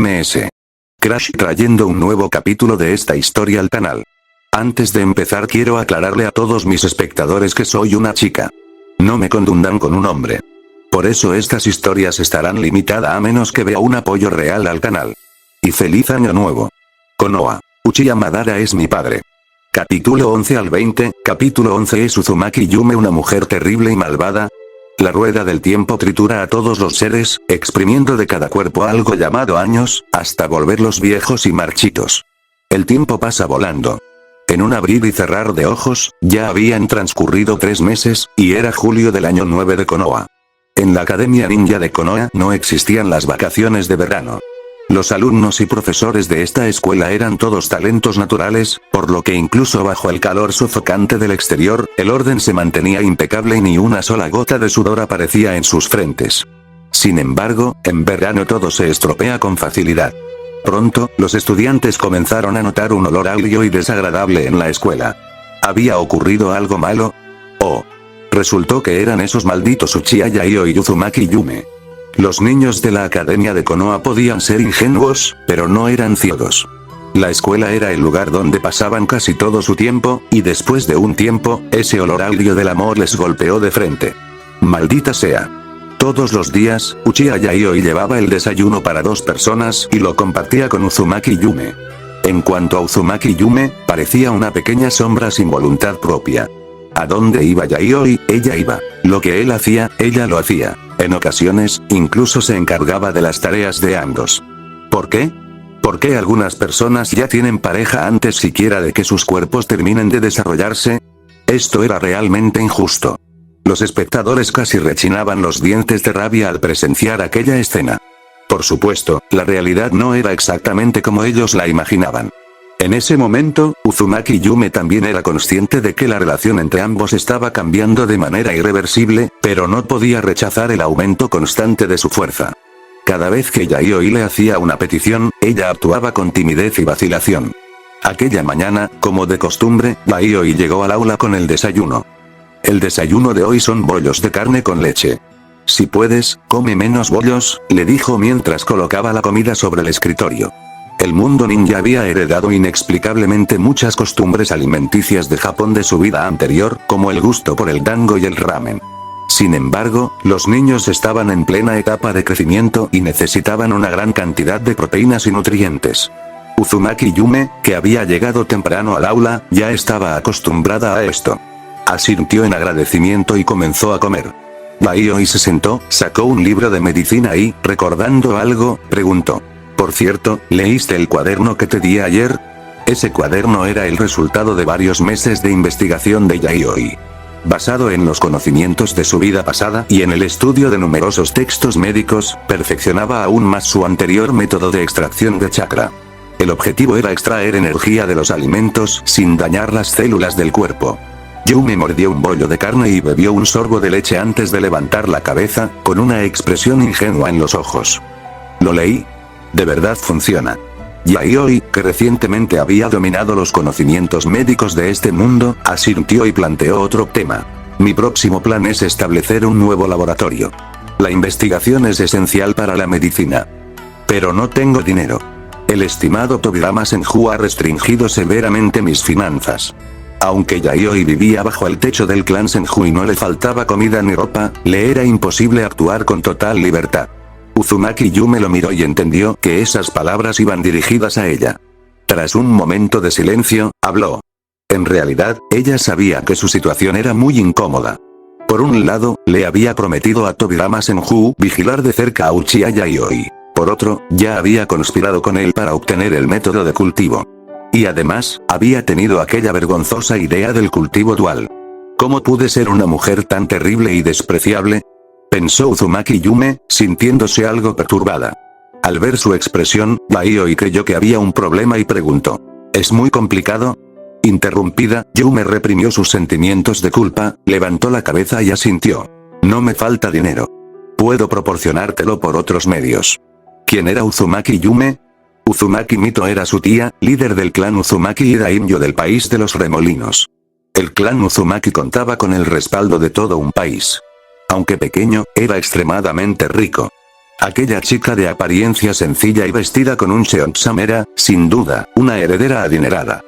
MS. Crash trayendo un nuevo capítulo de esta historia al canal. Antes de empezar quiero aclararle a todos mis espectadores que soy una chica. No me confundan con un hombre. Por eso estas historias estarán limitadas a menos que vea un apoyo real al canal. Y feliz año nuevo. Konoha. Uchiha Madara es mi padre. Capítulo 11 al 20, capítulo 11 es Uzumaki Yume una mujer terrible y malvada. La rueda del tiempo tritura a todos los seres, exprimiendo de cada cuerpo algo llamado años, hasta volverlos viejos y marchitos. El tiempo pasa volando. En un abrir y cerrar de ojos, ya habían transcurrido 3 meses, y era julio del año 9 de Konoha. En la Academia Ninja de Konoha no existían las vacaciones de verano. Los alumnos y profesores de esta escuela eran todos talentos naturales, por lo que incluso bajo el calor sofocante del exterior, el orden se mantenía impecable y ni una sola gota de sudor aparecía en sus frentes. Sin embargo, en verano todo se estropea con facilidad. Pronto, los estudiantes comenzaron a notar un olor agrio y desagradable en la escuela. ¿Había ocurrido algo malo? Oh. Resultó que eran esos malditos Uchiha Yaioi y Uzumaki Yume. Los niños de la Academia de Konoha podían ser ingenuos, pero no eran ciegos. La escuela era el lugar donde pasaban casi todo su tiempo, y después de un tiempo, ese olor agrio del amor les golpeó de frente. ¡Maldita sea! Todos los días, Uchiha Yaioi llevaba el desayuno para 2 personas y lo compartía con Uzumaki Yume. En cuanto a Uzumaki Yume, parecía una pequeña sombra sin voluntad propia. A donde iba Yaioi, ella iba. Lo que él hacía, ella lo hacía. En ocasiones, incluso se encargaba de las tareas de ambos. ¿Por qué? ¿Por qué algunas personas ya tienen pareja antes siquiera de que sus cuerpos terminen de desarrollarse? Esto era realmente injusto. Los espectadores casi rechinaban los dientes de rabia al presenciar aquella escena. Por supuesto, la realidad no era exactamente como ellos la imaginaban. En ese momento, Uzumaki Yume también era consciente de que la relación entre ambos estaba cambiando de manera irreversible, pero no podía rechazar el aumento constante de su fuerza. Cada vez que Yaioi le hacía una petición, ella actuaba con timidez y vacilación. Aquella mañana, como de costumbre, Yaioi llegó al aula con el desayuno. El desayuno de hoy son bollos de carne con leche. Si puedes, come menos bollos, le dijo mientras colocaba la comida sobre el escritorio. El mundo ninja había heredado inexplicablemente muchas costumbres alimenticias de Japón de su vida anterior, como el gusto por el dango y el ramen. Sin embargo, los niños estaban en plena etapa de crecimiento y necesitaban una gran cantidad de proteínas y nutrientes. Uzumaki Yume, que había llegado temprano al aula, ya estaba acostumbrada a esto. Asintió en agradecimiento y comenzó a comer. Yaioi se sentó, sacó un libro de medicina y, recordando algo, preguntó. Por cierto, ¿leíste el cuaderno que te di ayer? Ese cuaderno era el resultado de varios meses de investigación de Yaioi. Basado en los conocimientos de su vida pasada y en el estudio de numerosos textos médicos, perfeccionaba aún más su anterior método de extracción de chakra. El objetivo era extraer energía de los alimentos sin dañar las células del cuerpo. Yume mordió un bollo de carne y bebió un sorbo de leche antes de levantar la cabeza, con una expresión ingenua en los ojos. ¿Lo leí? De verdad funciona. Yaioi, que recientemente había dominado los conocimientos médicos de este mundo, asintió y planteó otro tema. Mi próximo plan es establecer un nuevo laboratorio. La investigación es esencial para la medicina. Pero no tengo dinero. El estimado Tobirama Senju ha restringido severamente mis finanzas. Aunque Yaioi vivía bajo el techo del clan Senju y no le faltaba comida ni ropa, le era imposible actuar con total libertad. Uzumaki Yume lo miró y entendió que esas palabras iban dirigidas a ella. Tras un momento de silencio, habló. En realidad, ella sabía que su situación era muy incómoda. Por un lado, le había prometido a Tobirama Senju vigilar de cerca a Uchiha Yaioi. Por otro, ya había conspirado con él para obtener el método de cultivo. Y además, había tenido aquella vergonzosa idea del cultivo dual. ¿Cómo pude ser una mujer tan terrible y despreciable? Pensó Uzumaki Yume, sintiéndose algo perturbada. Al ver su expresión, Yaioi creyó que había un problema y preguntó. ¿Es muy complicado? Interrumpida, Yume reprimió sus sentimientos de culpa, levantó la cabeza y asintió. No me falta dinero. Puedo proporcionártelo por otros medios. ¿Quién era Uzumaki Yume? Uzumaki Mito era su tía, líder del clan Uzumaki y daimyo del país de los remolinos. El clan Uzumaki contaba con el respaldo de todo un país. Aunque pequeño, era extremadamente rico. Aquella chica de apariencia sencilla y vestida con un cheongsam era, sin duda, una heredera adinerada.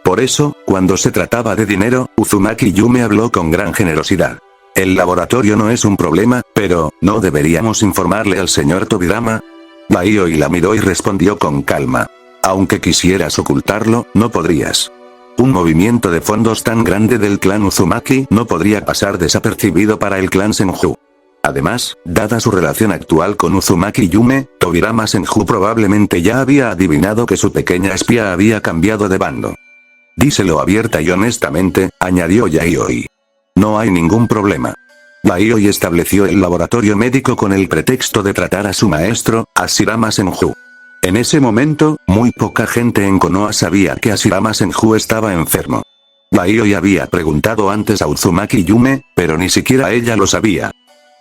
Por eso, cuando se trataba de dinero, Uzumaki Yume habló con gran generosidad. El laboratorio no es un problema, pero, ¿no deberíamos informarle al señor Tobirama? Baioi la miró y respondió con calma. Aunque quisieras ocultarlo, no podrías. Un movimiento de fondos tan grande del clan Uzumaki no podría pasar desapercibido para el clan Senju. Además, dada su relación actual con Uzumaki Yume, Tobirama Senju probablemente ya había adivinado que su pequeña espía había cambiado de bando. Díselo abierta y honestamente, añadió Yayoi. No hay ningún problema. Baioi estableció el laboratorio médico con el pretexto de tratar a su maestro, Hashirama Senju. En ese momento, muy poca gente en Konoha sabía que Hashirama Senju estaba enfermo. Baioi había preguntado antes a Uzumaki Yume, pero ni siquiera ella lo sabía.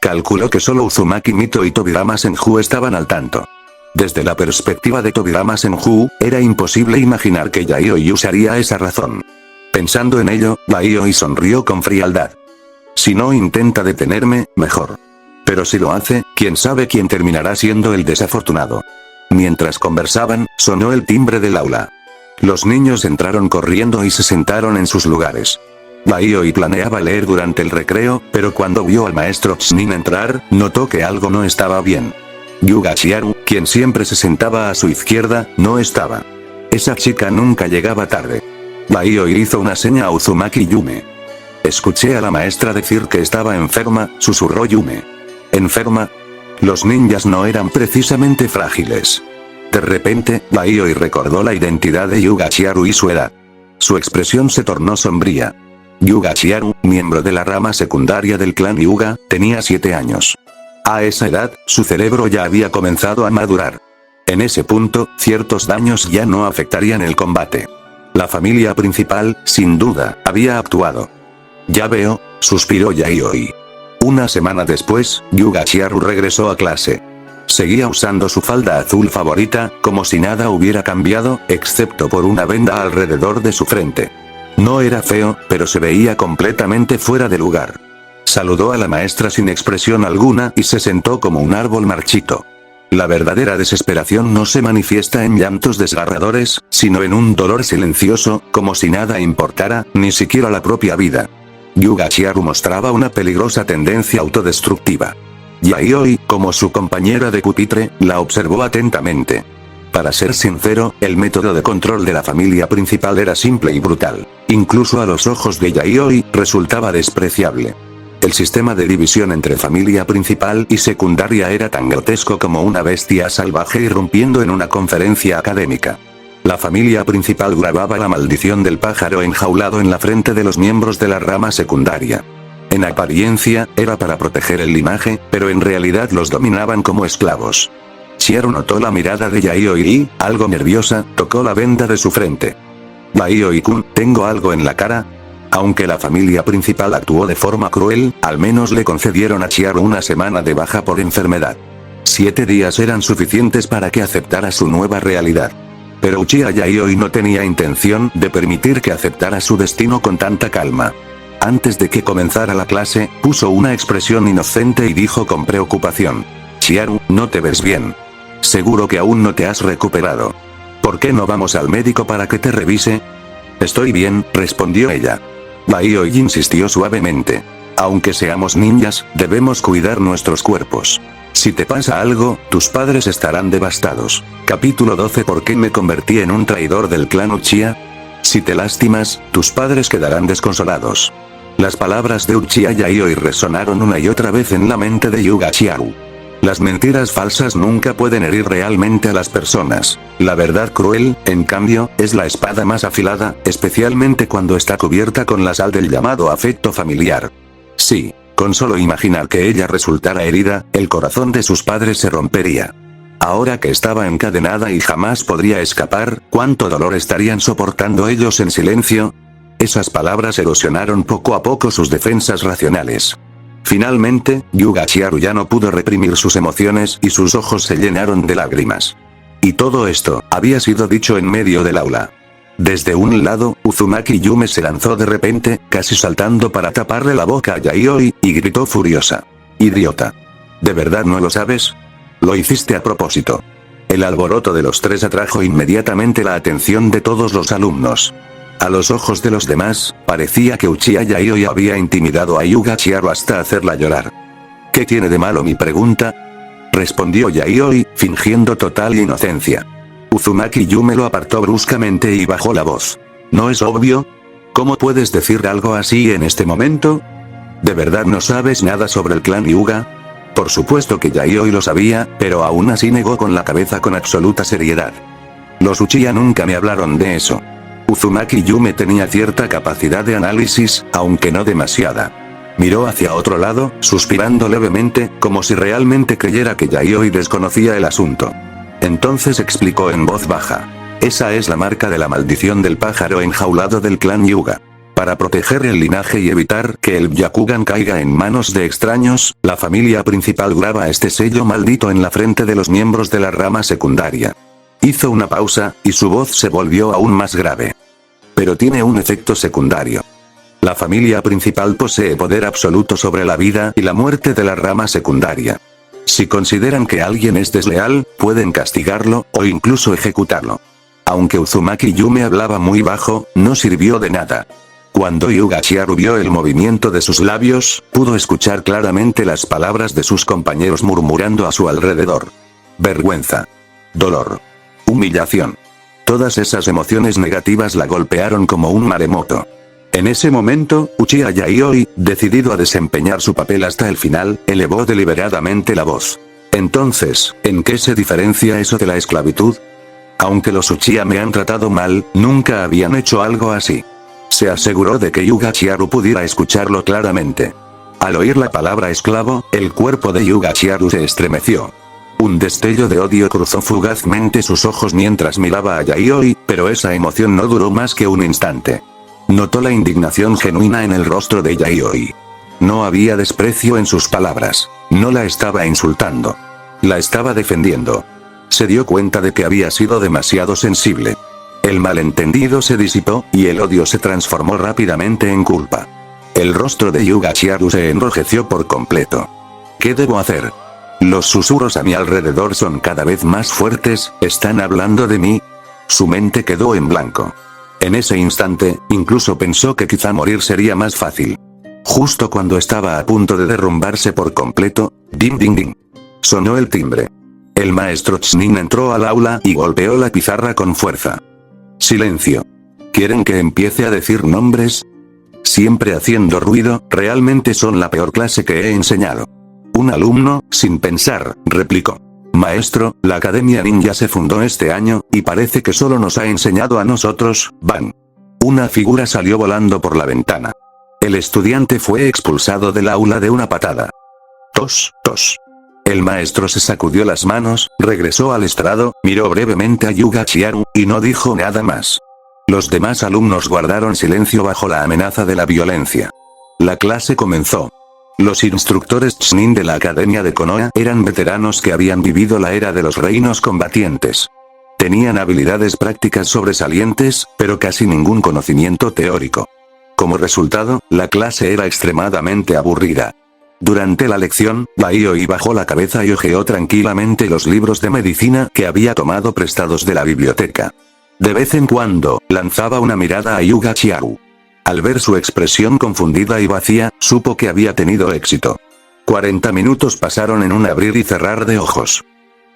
Calculó que solo Uzumaki Mito y Tobirama Senju estaban al tanto. Desde la perspectiva de Tobirama Senju, era imposible imaginar que Yayoi usaría esa razón. Pensando en ello, Baioi sonrió con frialdad. Si no intenta detenerme, mejor. Pero si lo hace, quién sabe quién terminará siendo el desafortunado. Mientras conversaban, sonó el timbre del aula. Los niños entraron corriendo y se sentaron en sus lugares. Baioi planeaba leer durante el recreo, pero cuando vio al maestro Shinin entrar, notó que algo no estaba bien. Yuga Chiaru, quien siempre se sentaba a su izquierda, no estaba. Esa chica nunca llegaba tarde. Baioi hizo una seña a Uzumaki Yume. Escuché a la maestra decir que estaba enferma, susurró Yume. ¿Enferma? Los ninjas no eran precisamente frágiles. De repente, Baioi recordó la identidad de Yuga Chiaru y su edad. Su expresión se tornó sombría. Yuga Chiaru, miembro de la rama secundaria del clan Hyuga, tenía 7 años. A esa edad, su cerebro ya había comenzado a madurar. En ese punto, ciertos daños ya no afectarían el combate. La familia principal, sin duda, había actuado. Ya veo, suspiró Yayoi. Una semana después, Yuga Chiaru regresó a clase. Seguía usando su falda azul favorita, como si nada hubiera cambiado, excepto por una venda alrededor de su frente. No era feo, pero se veía completamente fuera de lugar. Saludó a la maestra sin expresión alguna y se sentó como un árbol marchito. La verdadera desesperación no se manifiesta en llantos desgarradores, sino en un dolor silencioso, como si nada importara, ni siquiera la propia vida. Yuga Chiaru mostraba una peligrosa tendencia autodestructiva. Yayoi, como su compañera de pupitre, la observó atentamente. Para ser sincero, el método de control de la familia principal era simple y brutal. Incluso a los ojos de Yayoi, resultaba despreciable. El sistema de división entre familia principal y secundaria era tan grotesco como una bestia salvaje irrumpiendo en una conferencia académica. La familia principal grababa la maldición del pájaro enjaulado en la frente de los miembros de la rama secundaria. En apariencia, era para proteger el linaje, pero en realidad los dominaban como esclavos. Chiaru notó la mirada de Yayoi y, algo nerviosa, tocó la venda de su frente. Baioi-kun, ¿tengo algo en la cara? Aunque la familia principal actuó de forma cruel, al menos le concedieron a Chiaru una semana de baja por enfermedad. 7 días eran suficientes para que aceptara su nueva realidad. Pero Uchiha Yayoi no tenía intención de permitir que aceptara su destino con tanta calma. Antes de que comenzara la clase, puso una expresión inocente y dijo con preocupación. Chiaru, no te ves bien. Seguro que aún no te has recuperado. ¿Por qué no vamos al médico para que te revise? Estoy bien, respondió ella. Baioi insistió suavemente. Aunque seamos ninjas, debemos cuidar nuestros cuerpos. Si te pasa algo, tus padres estarán devastados. Capítulo 12. ¿Por qué me convertí en un traidor del clan Uchiha? Si te lastimas, tus padres quedarán desconsolados. Las palabras de Uchiha Yayoi resonaron una y otra vez en la mente de Yuga Chiaru. Las mentiras falsas nunca pueden herir realmente a las personas. La verdad cruel, en cambio, es la espada más afilada, especialmente cuando está cubierta con la sal del llamado afecto familiar. Sí, con solo imaginar que ella resultara herida, el corazón de sus padres se rompería. Ahora que estaba encadenada y jamás podría escapar, ¿cuánto dolor estarían soportando ellos en silencio? Esas palabras erosionaron poco a poco sus defensas racionales. Finalmente, Yuga Chiaru ya no pudo reprimir sus emociones y sus ojos se llenaron de lágrimas. Y todo esto, había sido dicho en medio del aula. Desde un lado, Uzumaki Yume se lanzó de repente, casi saltando para taparle la boca a Yayoi, y gritó furiosa. «¡Idiota! ¿De verdad no lo sabes? Lo hiciste a propósito. El alboroto de los tres atrajo inmediatamente la atención de todos los alumnos. A los ojos de los demás, parecía que Uchiha Yayoi había intimidado a Hyuga Chiharu hasta hacerla llorar. ¿Qué tiene de malo mi pregunta?, respondió Yayoi, fingiendo total inocencia. Uzumaki Yume lo apartó bruscamente y bajó la voz. ¿No es obvio? ¿Cómo puedes decir algo así en este momento? ¿De verdad no sabes nada sobre el clan Hyuga? Por supuesto que Yayoi lo sabía, pero aún así negó con la cabeza con absoluta seriedad. Los Uchiha nunca me hablaron de eso. Uzumaki Yume tenía cierta capacidad de análisis, aunque no demasiada. Miró hacia otro lado, suspirando levemente, como si realmente creyera que Yayoi desconocía el asunto. Entonces explicó en voz baja. Esa es la marca de la maldición del pájaro enjaulado del clan Hyuga. Para proteger el linaje y evitar que el Byakugan caiga en manos de extraños, la familia principal graba este sello maldito en la frente de los miembros de la rama secundaria. Hizo una pausa, y su voz se volvió aún más grave. Pero tiene un efecto secundario. La familia principal posee poder absoluto sobre la vida y la muerte de la rama secundaria. Si consideran que alguien es desleal, pueden castigarlo, o incluso ejecutarlo. Aunque Uzumaki Yume hablaba muy bajo, no sirvió de nada. Cuando Hyuga Chiharu vio el movimiento de sus labios, pudo escuchar claramente las palabras de sus compañeros murmurando a su alrededor. Vergüenza. Dolor. Humillación. Todas esas emociones negativas la golpearon como un maremoto. En ese momento, Uchiha Yayoi, decidido a desempeñar su papel hasta el final, elevó deliberadamente la voz. Entonces, ¿en qué se diferencia eso de la esclavitud? Aunque los Uchiha me han tratado mal, nunca habían hecho algo así. Se aseguró de que Hyuga Chiharu pudiera escucharlo claramente. Al oír la palabra esclavo, el cuerpo de Hyuga Chiharu se estremeció. Un destello de odio cruzó fugazmente sus ojos mientras miraba a Yayoi, pero esa emoción no duró más que un instante. Notó la indignación genuina en el rostro de Yayoi. No había desprecio en sus palabras. No la estaba insultando. La estaba defendiendo. Se dio cuenta de que había sido demasiado sensible. El malentendido se disipó, y el odio se transformó rápidamente en culpa. El rostro de Hyuga Chiharu se enrojeció por completo. ¿Qué debo hacer? Los susurros a mi alrededor son cada vez más fuertes, ¿están hablando de mí? Su mente quedó en blanco. En ese instante, incluso pensó que quizá morir sería más fácil. Justo cuando estaba a punto de derrumbarse por completo, ding ding ding. Sonó el timbre. El maestro Chunin entró al aula y golpeó la pizarra con fuerza. Silencio. ¿Quieren que empiece a decir nombres? Siempre haciendo ruido, realmente son la peor clase que he enseñado. Un alumno, sin pensar, replicó. Maestro, la Academia Ninja se fundó este año, y parece que solo nos ha enseñado a nosotros, Van. Una figura salió volando por la ventana. El estudiante fue expulsado del aula de una patada. Tos, tos. El maestro se sacudió las manos, regresó al estrado, miró brevemente a Hyuga Chiharu, y no dijo nada más. Los demás alumnos guardaron silencio bajo la amenaza de la violencia. La clase comenzó. Los instructores Chunin de la Academia de Konoha eran veteranos que habían vivido la era de los reinos combatientes. Tenían habilidades prácticas sobresalientes, pero casi ningún conocimiento teórico. Como resultado, la clase era extremadamente aburrida. Durante la lección, Yayoi bajó la cabeza y hojeó tranquilamente los libros de medicina que había tomado prestados de la biblioteca. De vez en cuando, lanzaba una mirada a Hyuga Chiharu. Al ver su expresión confundida y vacía, supo que había tenido éxito. 40 minutos pasaron en un abrir y cerrar de ojos.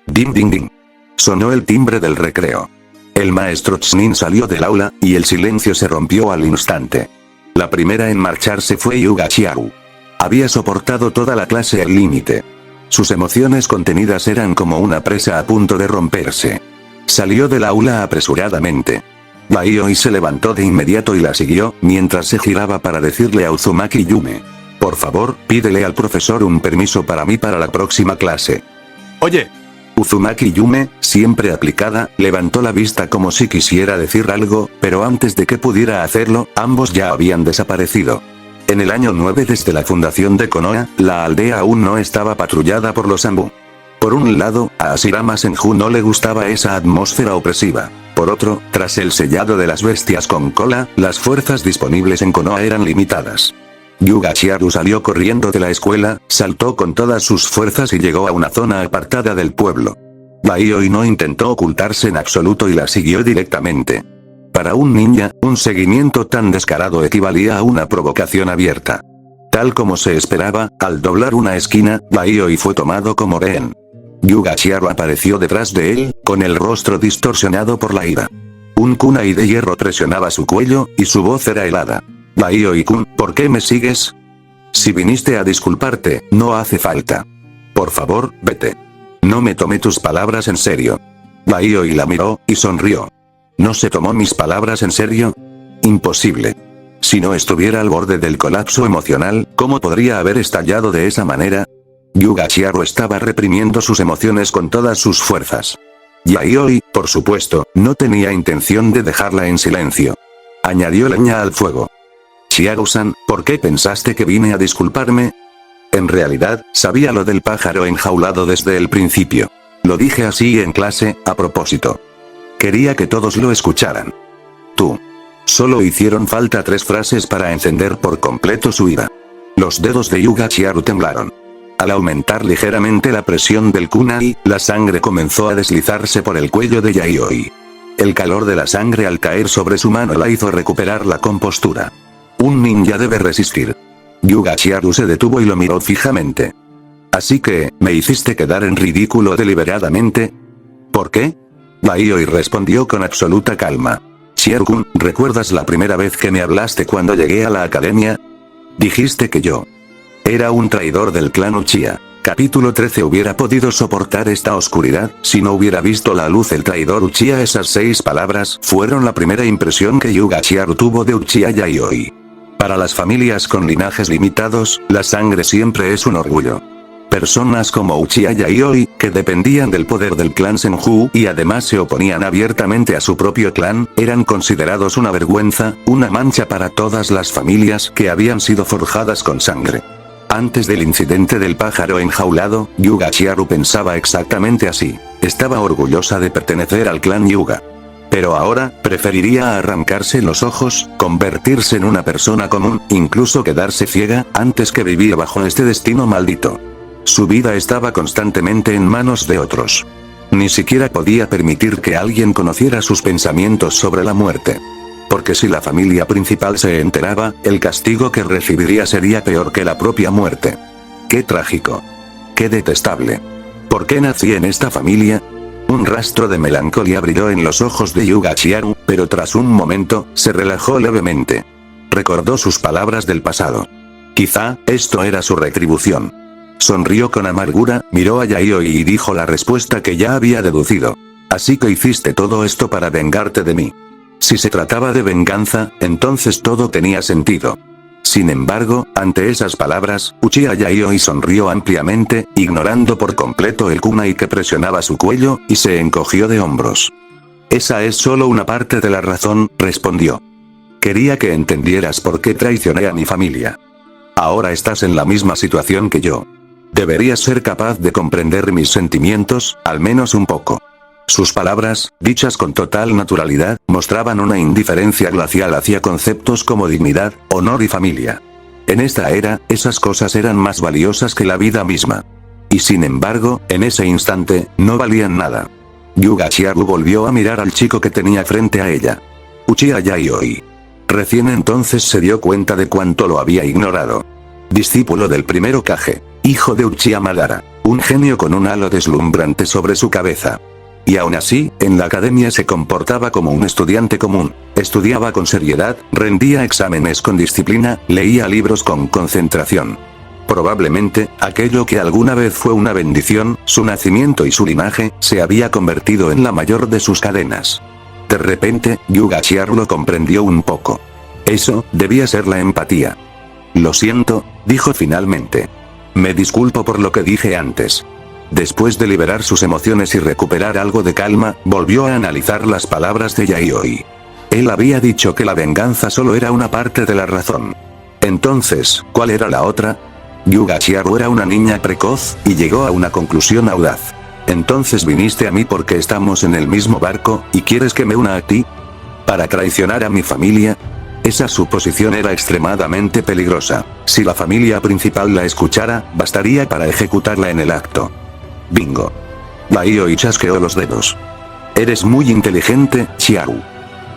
Ding ding ding. Sonó el timbre del recreo. El maestro Chunin salió del aula, y el silencio se rompió al instante. La primera en marcharse fue Hyuga Chiharu. Había soportado toda la clase al límite. Sus emociones contenidas eran como una presa a punto de romperse. Salió del aula apresuradamente. Yayoi se levantó de inmediato y la siguió, mientras se giraba para decirle a Uzumaki Yume. Por favor, pídele al profesor un permiso para mí para la próxima clase. Oye. Uzumaki Yume, siempre aplicada, levantó la vista como si quisiera decir algo, pero antes de que pudiera hacerlo, ambos ya habían desaparecido. En el año 9 desde la fundación de Konoha, la aldea aún no estaba patrullada por los Anbu. Por un lado, a Hashirama Senju no le gustaba esa atmósfera opresiva. Por otro, tras el sellado de las bestias con cola, las fuerzas disponibles en Konoha eran limitadas. Yuga Chiaru salió corriendo de la escuela, saltó con todas sus fuerzas y llegó a una zona apartada del pueblo. Baioi no intentó ocultarse en absoluto y la siguió directamente. Para un ninja, un seguimiento tan descarado equivalía a una provocación abierta. Tal como se esperaba, al doblar una esquina, Baioi fue tomado como rehén. Yuga Chiaru apareció detrás de él, con el rostro distorsionado por la ira. Un kunai de hierro presionaba su cuello, y su voz era helada. Baioi-kun, ¿por qué me sigues? Si viniste a disculparte, no hace falta. Por favor, vete. No me tomé tus palabras en serio. Baioi la miró, y sonrió. ¿No se tomó mis palabras en serio? Imposible. Si no estuviera al borde del colapso emocional, ¿cómo podría haber estallado de esa manera? Yuga Chiaru estaba reprimiendo sus emociones con todas sus fuerzas. Baioi, por supuesto, no tenía intención de dejarla en silencio. Añadió leña al fuego. Chiaru-san, ¿por qué pensaste que vine a disculparme? En realidad, sabía lo del pájaro enjaulado desde el principio. Lo dije así en clase, a propósito. Quería que todos lo escucharan. Tú. Solo hicieron falta 3 frases para encender por completo su ira. Los dedos de Yuga Chiaru temblaron. Al aumentar ligeramente la presión del kunai, la sangre comenzó a deslizarse por el cuello de Baioi. El calor de la sangre al caer sobre su mano la hizo recuperar la compostura. Un ninja debe resistir. Yuga Chiaru se detuvo y lo miró fijamente. Así que, ¿me hiciste quedar en ridículo deliberadamente? ¿Por qué? Baioi respondió con absoluta calma. Chiaru-kun, ¿recuerdas la primera vez que me hablaste cuando llegué a la academia? Dijiste que yo era un traidor del clan Uchiha. Capítulo 13. Hubiera podido soportar esta oscuridad, si no hubiera visto la luz el traidor Uchiha. Esas 6 palabras, fueron la primera impresión que Yuga Chiaru tuvo de Uchiha Yayoi. Para las familias con linajes limitados, la sangre siempre es un orgullo. Personas como Uchiha Yayoi, que dependían del poder del clan Senju y además se oponían abiertamente a su propio clan, eran considerados una vergüenza, una mancha para todas las familias que habían sido forjadas con sangre. Antes del incidente del pájaro enjaulado, Yuga Chiaru pensaba exactamente así. Estaba orgullosa de pertenecer al clan Yuga. Pero ahora, preferiría arrancarse los ojos, convertirse en una persona común, incluso quedarse ciega, antes que vivir bajo este destino maldito. Su vida estaba constantemente en manos de otros. Ni siquiera podía permitir que alguien conociera sus pensamientos sobre la muerte. Porque si la familia principal se enteraba, el castigo que recibiría sería peor que la propia muerte. ¡Qué trágico! ¡Qué detestable! ¿Por qué nací en esta familia? Un rastro de melancolía brilló en los ojos de Yuga Chiaru, pero tras un momento, se relajó levemente. Recordó sus palabras del pasado. Quizá, esto era su retribución. Sonrió con amargura, miró a Yayoi y dijo la respuesta que ya había deducido. Así que hiciste todo esto para vengarte de mí. Si se trataba de venganza, entonces todo tenía sentido. Sin embargo, ante esas palabras, Uchiha Yayoi sonrió ampliamente, ignorando por completo el kunai que presionaba su cuello, y se encogió de hombros. Esa es solo una parte de la razón, respondió. Quería que entendieras por qué traicioné a mi familia. Ahora estás en la misma situación que yo. Deberías ser capaz de comprender mis sentimientos, al menos un poco. Sus palabras, dichas con total naturalidad, mostraban una indiferencia glacial hacia conceptos como dignidad, honor y familia. En esta era, esas cosas eran más valiosas que la vida misma. Y sin embargo, en ese instante, no valían nada. Yuga Chiaru volvió a mirar al chico que tenía frente a ella. Uchiha Yayoi. Recién entonces se dio cuenta de cuánto lo había ignorado. Discípulo del primer Hokage. Hijo de Uchiha Madara. Un genio con un halo deslumbrante sobre su cabeza. Y aún así, en la academia se comportaba como un estudiante común. Estudiaba con seriedad, rendía exámenes con disciplina, leía libros con concentración. Probablemente, aquello que alguna vez fue una bendición, su nacimiento y su linaje, se había convertido en la mayor de sus cadenas. De repente, Yuga Chiaru lo comprendió un poco. Eso, debía ser la empatía. Lo siento, dijo finalmente. Me disculpo por lo que dije antes. Después de liberar sus emociones y recuperar algo de calma, volvió a analizar las palabras de Yayoi. Él había dicho que la venganza solo era una parte de la razón. Entonces, ¿cuál era la otra? Yuga Chiaru era una niña precoz, y llegó a una conclusión audaz. Entonces viniste a mí porque estamos en el mismo barco, ¿y quieres que me una a ti? ¿Para traicionar a mi familia? Esa suposición era extremadamente peligrosa. Si la familia principal la escuchara, bastaría para ejecutarla en el acto. Bingo. Baioi chasqueó los dedos. Eres muy inteligente, Xiao.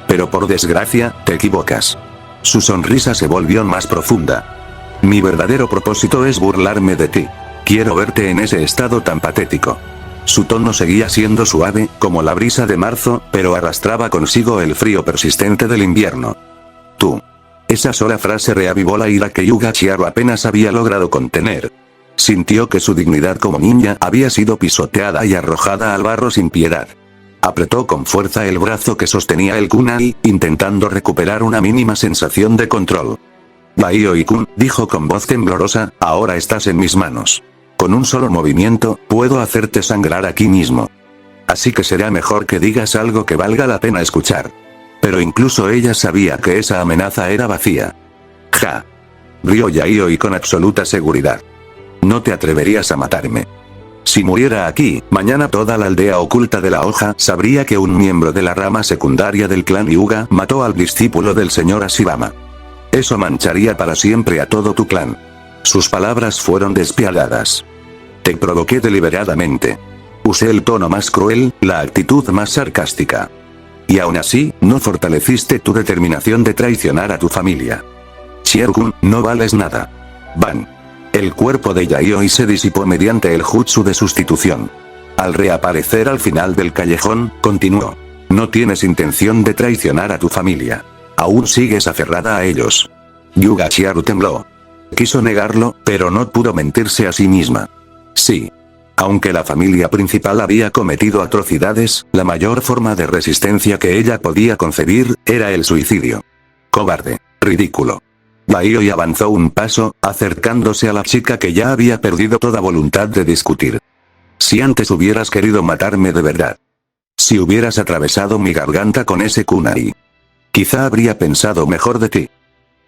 Pero por desgracia, te equivocas. Su sonrisa se volvió más profunda. Mi verdadero propósito es burlarme de ti. Quiero verte en ese estado tan patético. Su tono seguía siendo suave, como la brisa de marzo, pero arrastraba consigo el frío persistente del invierno. Tú. Esa sola frase reavivó la ira que Yuga Chiaro apenas había logrado contener. Sintió que su dignidad como niña había sido pisoteada y arrojada al barro sin piedad. Apretó con fuerza el brazo que sostenía el kunai, intentando recuperar una mínima sensación de control. Baioi-kun, dijo con voz temblorosa, ahora estás en mis manos. Con un solo movimiento, puedo hacerte sangrar aquí mismo. Así que será mejor que digas algo que valga la pena escuchar. Pero incluso ella sabía que esa amenaza era vacía. Ja. Rió Yaioi con absoluta seguridad. No te atreverías a matarme. Si muriera aquí, mañana toda la aldea oculta de la hoja sabría que un miembro de la rama secundaria del clan Hyuga mató al discípulo del señor Ashirama. Eso mancharía para siempre a todo tu clan. Sus palabras fueron despiadadas. Te provoqué deliberadamente. Usé el tono más cruel, la actitud más sarcástica. Y aún así, no fortaleciste tu determinación de traicionar a tu familia. Xiao-kun, no vales nada. Ban. El cuerpo de Yaioi se disipó mediante el jutsu de sustitución. Al reaparecer al final del callejón, continuó. No tienes intención de traicionar a tu familia. Aún sigues aferrada a ellos. Yuga Chiaru tembló. Quiso negarlo, pero no pudo mentirse a sí misma. Sí. Aunque la familia principal había cometido atrocidades, la mayor forma de resistencia que ella podía concebir, era el suicidio. Cobarde. Ridículo. Baioi avanzó un paso, acercándose a la chica que ya había perdido toda voluntad de discutir. Si antes hubieras querido matarme de verdad. Si hubieras atravesado mi garganta con ese kunai. Quizá habría pensado mejor de ti.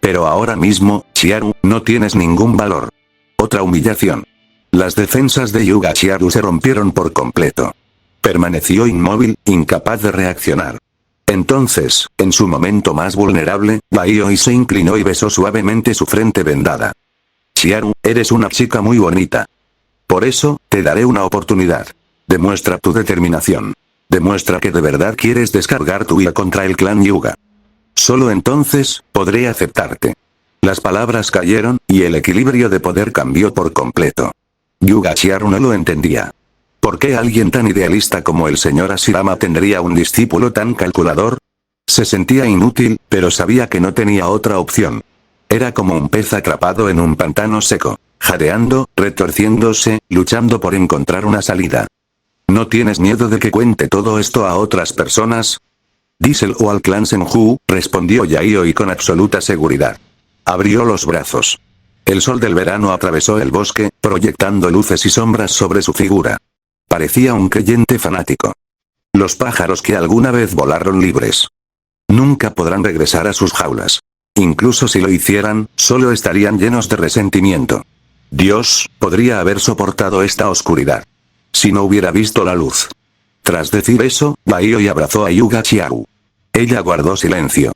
Pero ahora mismo, Chiaru, no tienes ningún valor. Otra humillación. Las defensas de Yuga Chiaru se rompieron por completo. Permaneció inmóvil, incapaz de reaccionar. Entonces, en su momento más vulnerable, Baioi se inclinó y besó suavemente su frente vendada. Chiaru, eres una chica muy bonita. Por eso, te daré una oportunidad. Demuestra tu determinación. Demuestra que de verdad quieres descargar tu ira contra el clan Hyuga. Solo entonces, podré aceptarte. Las palabras cayeron, y el equilibrio de poder cambió por completo. Yuga Chiaru no lo entendía. ¿Por qué alguien tan idealista como el señor Ashirama tendría un discípulo tan calculador? Se sentía inútil, pero sabía que no tenía otra opción. Era como un pez atrapado en un pantano seco, jadeando, retorciéndose, luchando por encontrar una salida. ¿No tienes miedo de que cuente todo esto a otras personas? Díselo al clan Senju, respondió Yaioi con absoluta seguridad. Abrió los brazos. El sol del verano atravesó el bosque, proyectando luces y sombras sobre su figura. Parecía un creyente fanático. Los pájaros que alguna vez volaron libres. Nunca podrán regresar a sus jaulas. Incluso si lo hicieran, solo estarían llenos de resentimiento. Dios, podría haber soportado esta oscuridad. Si no hubiera visto la luz. Tras decir eso, Baioi abrazó a Yuga Chiaru. Ella guardó silencio.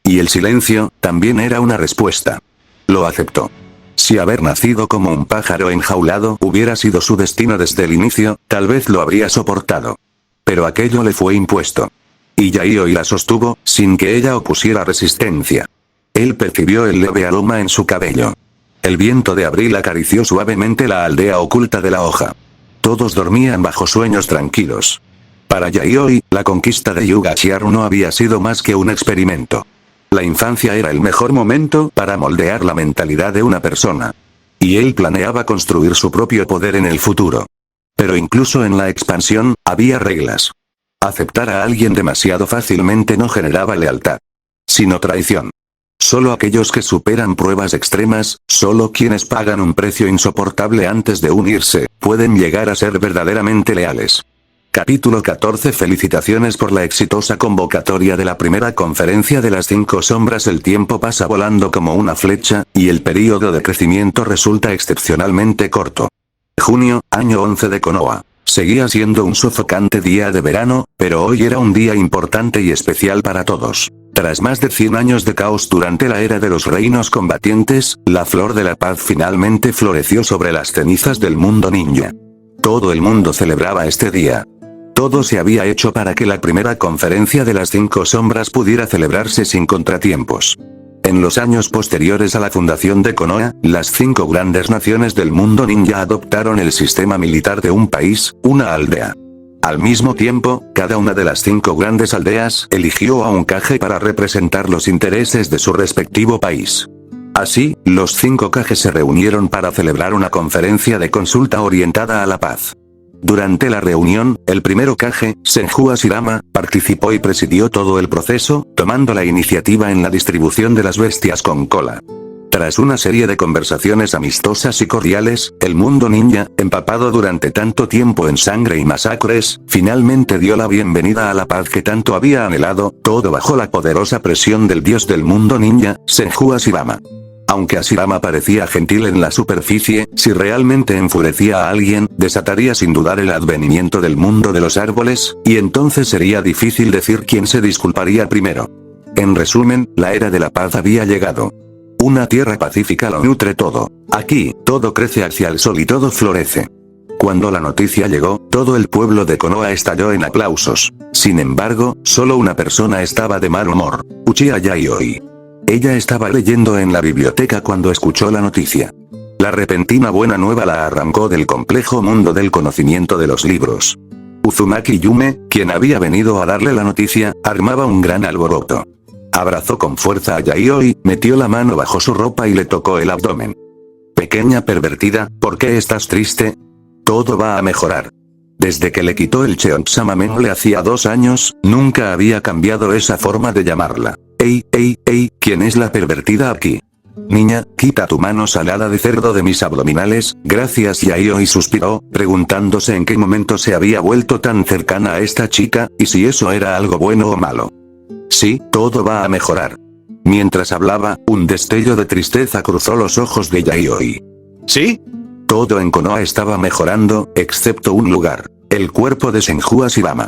Y el silencio, también era una respuesta. Lo aceptó. Si haber nacido como un pájaro enjaulado hubiera sido su destino desde el inicio, tal vez lo habría soportado. Pero aquello le fue impuesto. Y Yaioi la sostuvo, sin que ella opusiera resistencia. Él percibió el leve aroma en su cabello. El viento de abril acarició suavemente la aldea oculta de la hoja. Todos dormían bajo sueños tranquilos. Para Yaioi, la conquista de Yuga Chiaru no había sido más que un experimento. La infancia era el mejor momento para moldear la mentalidad de una persona. Y él planeaba construir su propio poder en el futuro. Pero incluso en la expansión, había reglas. Aceptar a alguien demasiado fácilmente no generaba lealtad, sino traición. Solo aquellos que superan pruebas extremas, solo quienes pagan un precio insoportable antes de unirse, pueden llegar a ser verdaderamente leales. Capítulo 14. Felicitaciones por la exitosa convocatoria de la primera conferencia de las 5 sombras. El tiempo pasa volando como una flecha, y el período de crecimiento resulta excepcionalmente corto. Junio, año 11 de Konoha. Seguía siendo un sofocante día de verano, pero hoy era un día importante y especial para todos. Tras más de 100 años de caos durante la era de los reinos combatientes, la flor de la paz finalmente floreció sobre las cenizas del mundo ninja. Todo el mundo celebraba este día. Todo se había hecho para que la primera conferencia de las 5 sombras pudiera celebrarse sin contratiempos. En los años posteriores a la fundación de Konoha, las 5 grandes naciones del mundo ninja adoptaron el sistema militar de un país, una aldea. Al mismo tiempo, cada una de las 5 grandes aldeas eligió a un Kage para representar los intereses de su respectivo país. Así, los 5 Kages se reunieron para celebrar una conferencia de consulta orientada a la paz. Durante la reunión, el primero Kage, Senju Hashirama, participó y presidió todo el proceso, tomando la iniciativa en la distribución de las bestias con cola. Tras una serie de conversaciones amistosas y cordiales, el mundo ninja, empapado durante tanto tiempo en sangre y masacres, finalmente dio la bienvenida a la paz que tanto había anhelado, todo bajo la poderosa presión del dios del mundo ninja, Senju Hashirama. Aunque Hashirama parecía gentil en la superficie, si realmente enfurecía a alguien, desataría sin dudar el advenimiento del mundo de los árboles, y entonces sería difícil decir quién se disculparía primero. En resumen, la era de la paz había llegado. Una tierra pacífica lo nutre todo. Aquí, todo crece hacia el sol y todo florece. Cuando la noticia llegó, todo el pueblo de Konoha estalló en aplausos. Sin embargo, solo una persona estaba de mal humor: Uchiha Yayoi. Ella estaba leyendo en la biblioteca cuando escuchó la noticia. La repentina buena nueva la arrancó del complejo mundo del conocimiento de los libros. Uzumaki Yume, quien había venido a darle la noticia, armaba un gran alboroto. Abrazó con fuerza a Yayoi, metió la mano bajo su ropa y le tocó el abdomen. Pequeña pervertida, ¿por qué estás triste? Todo va a mejorar. Desde que le quitó el Cheonsamameno le hacía 2 años, nunca había cambiado esa forma de llamarla. Ey, ¿quién es la pervertida aquí? Niña, quita tu mano salada de cerdo de mis abdominales. Gracias. Yayoi suspiró, preguntándose en qué momento se había vuelto tan cercana a esta chica, y si eso era algo bueno o malo. Sí, todo va a mejorar. Mientras hablaba, un destello de tristeza cruzó los ojos de Yayoi. ¿Sí? Todo en Konoha estaba mejorando, excepto un lugar: el cuerpo de Senju Hashirama.